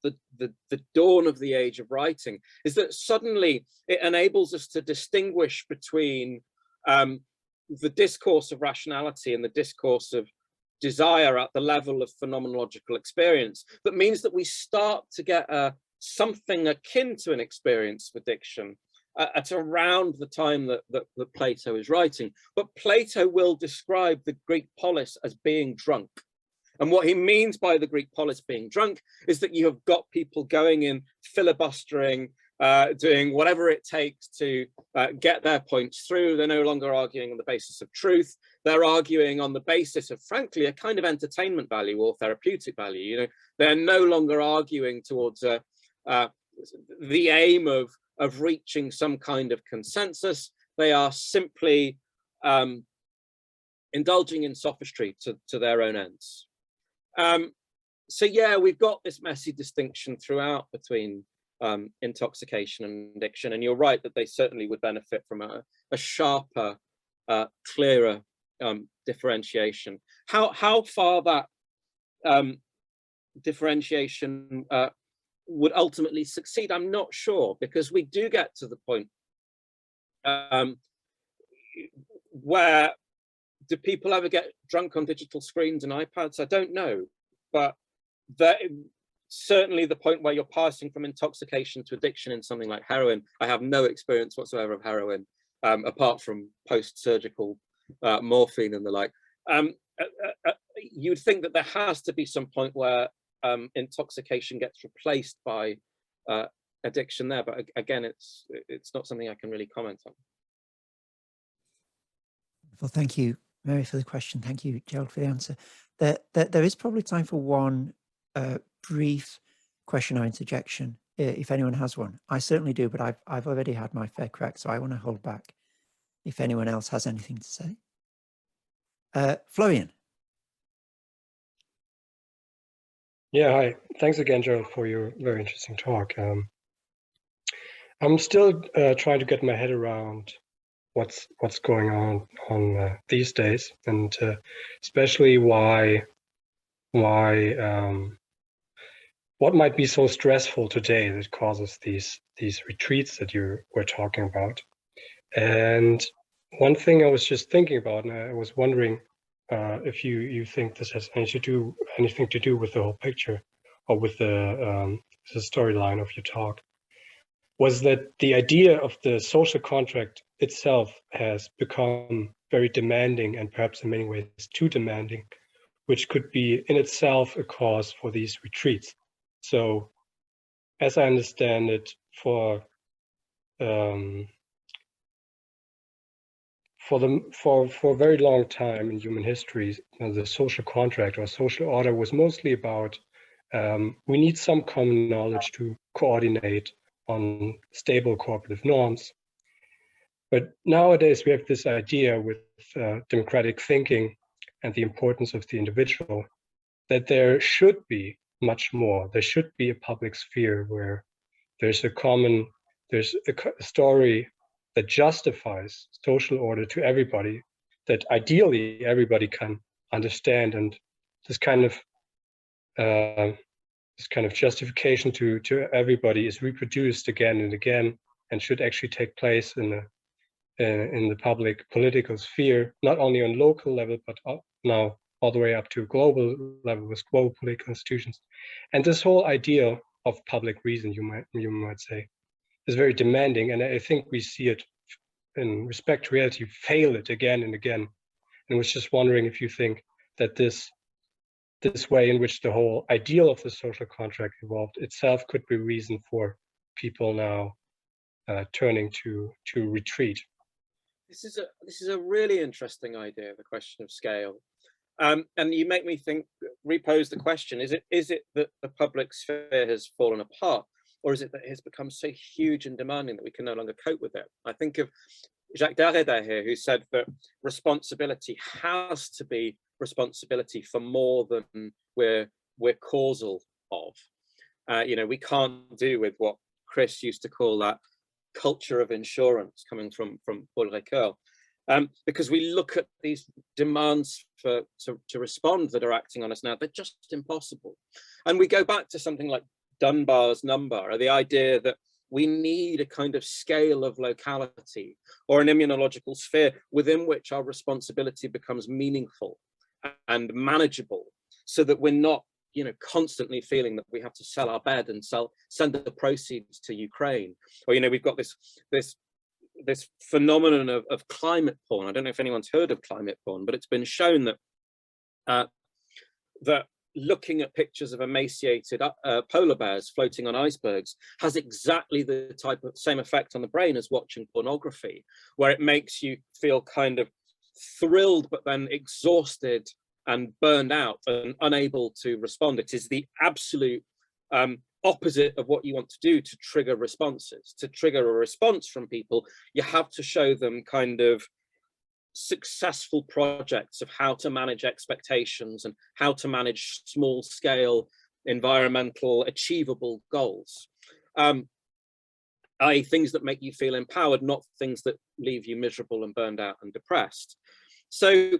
the dawn of the age of writing is that suddenly it enables us to distinguish between the discourse of rationality and the discourse of desire at the level of phenomenological experience. That means that we start to get something akin to an experience of addiction at around the time that Plato is writing. But Plato will describe the Greek polis as being drunk. And what he means by the Greek polis being drunk is that you have got people going in, filibustering, doing whatever it takes to get their points through. They're no longer arguing on the basis of truth. They're arguing on the basis of, frankly, a kind of entertainment value or therapeutic value. You know, they're no longer arguing towards the aim of reaching some kind of consensus. They are simply indulging in sophistry to their own ends. So yeah, we've got this messy distinction throughout between intoxication and addiction, and you're right that they certainly would benefit from a sharper, clearer differentiation. How far that differentiation would ultimately succeed, I'm not sure, because we do get to the point where do people ever get drunk on digital screens and iPads? I don't know, but that certainly the point where you're passing from intoxication to addiction in something like heroin. I have no experience whatsoever of heroin, apart from post-surgical morphine and the like. You'd think that there has to be some point where intoxication gets replaced by addiction there, but again, it's not something I can really comment on. Well, thank you, Mary, for the question. Thank you, Gerald, for the answer. There is probably time for one brief question or interjection, if anyone has one. I certainly do, but I've already had my fair crack, so I want to hold back if anyone else has anything to say. Florian. Yeah, hi. Thanks again, Gerald, for your very interesting talk. I'm still trying to get my head around what's going on these days, and especially what might be so stressful today that causes these retreats that you were talking about. And one thing I was just thinking about, and I was wondering if you think this has anything to do with the whole picture or with the storyline of your talk, was that the idea of the social contract itself has become very demanding, and perhaps in many ways too demanding, which could be in itself a cause for these retreats. So, as I understand it, for a very long time in human history, the social contract or social order was mostly about we need some common knowledge to coordinate on stable cooperative norms. But nowadays we have this idea with democratic thinking and the importance of the individual, that there should be much more. There should be a public sphere where there's a story that justifies social order to everybody, that ideally everybody can understand, and this kind of justification to everybody is reproduced again and again, and should actually take place in the public political sphere, not only on local level, but now all the way up to a global level with global political institutions. And this whole idea of public reason, you might say, is very demanding. And I think we see it in respect to reality, fail it again and again. And I was just wondering if you think that this way in which the whole ideal of the social contract evolved itself could be reason for people now turning to retreat. This is a really interesting idea, the question of scale. And you make me think, repose the question, is it that the public sphere has fallen apart, or is it that it has become so huge and demanding that we can no longer cope with it? I think of Jacques Derrida here, who said that responsibility has to be responsibility for more than we're causal of. We can't do with what Chris used to call that culture of insurance, coming from Paul Ricoeur. Because we look at these demands to respond that are acting on us now, they're just impossible. And we go back to something like Dunbar's number, or the idea that we need a kind of scale of locality or an immunological sphere within which our responsibility becomes meaningful and manageable, so that we're not constantly feeling that we have to sell our bed and send the proceeds to Ukraine. Or we've got this phenomenon of climate porn. I don't know if anyone's heard of climate porn, but it's been shown that that looking at pictures of emaciated polar bears floating on icebergs has exactly the same effect on the brain as watching pornography, where it makes you feel kind of thrilled but then exhausted and burned out and unable to respond. It is the absolute opposite of what you want to do to trigger responses. To trigger a response from people, you have to show them kind of successful projects of how to manage expectations and how to manage small scale environmental achievable goals. i.e. things that make you feel empowered, not things that leave you miserable and burned out and depressed. So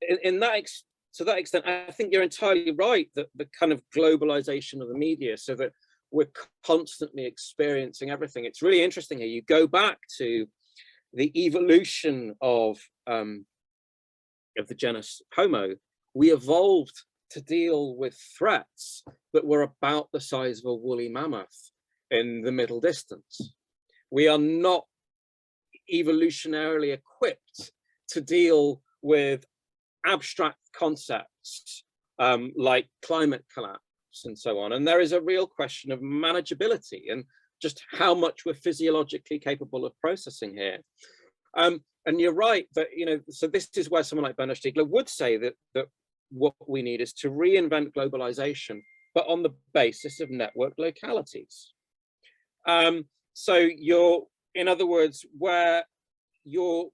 to that extent, I think you're entirely right that the kind of globalization of the media, so that we're constantly experiencing everything. It's really interesting here. You go back to the evolution of the genus Homo. We evolved to deal with threats that were about the size of a woolly mammoth in the middle distance. We are not evolutionarily equipped to deal with abstract concepts like climate collapse and so on. And there is a real question of manageability and just how much we're physiologically capable of processing here. And you're right that, so this is where someone like Bernard Stiegler would say that what we need is to reinvent globalization, but on the basis of network localities. So in other words, where you're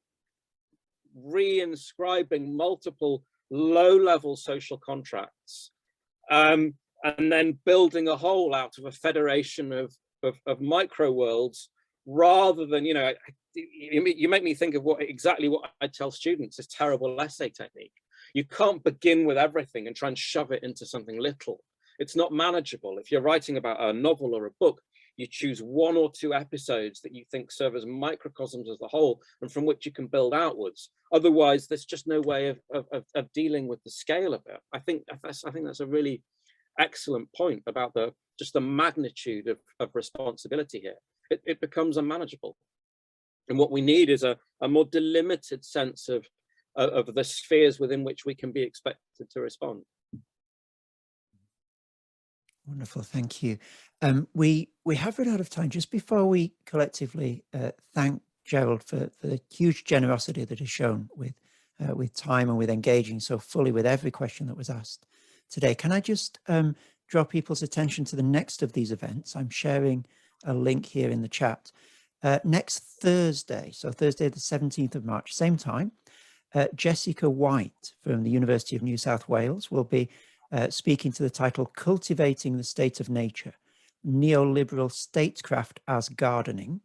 reinscribing multiple low-level social contracts, and then building a whole out of a federation of micro worlds, rather than, you make me think of exactly what I tell students is terrible essay technique. You can't begin with everything and try and shove it into something little. It's not manageable. If you're writing about a novel or a book, you choose 1 or 2 episodes that you think serve as microcosms as the whole, and from which you can build outwards. Otherwise, there's just no way of dealing with the scale of it. I think that's a really excellent point about just the magnitude of responsibility here. It becomes unmanageable. And what we need is a more delimited sense of the spheres within which we can be expected to respond. Wonderful, thank you. We have run out of time. Just before we collectively thank Gerald for the huge generosity that is shown with time and with engaging so fully with every question that was asked today, can I just draw people's attention to the next of these events? I'm sharing a link here in the chat. Next Thursday, so Thursday the 17th of March, same time, Jessica White from the University of New South Wales will be speaking to the title Cultivating the State of Nature, Neoliberal Statecraft as Gardening.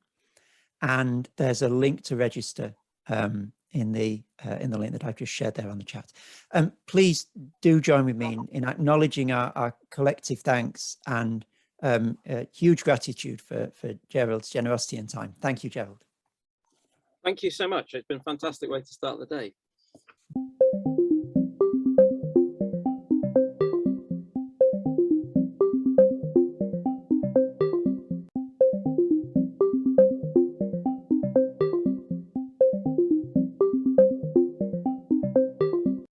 And there's a link to register in the link that I've just shared there on the chat. Please do join with me in acknowledging our collective thanks and huge gratitude for Gerald's generosity and time. Thank you, Gerald. Thank you so much. It's been a fantastic way to start the day.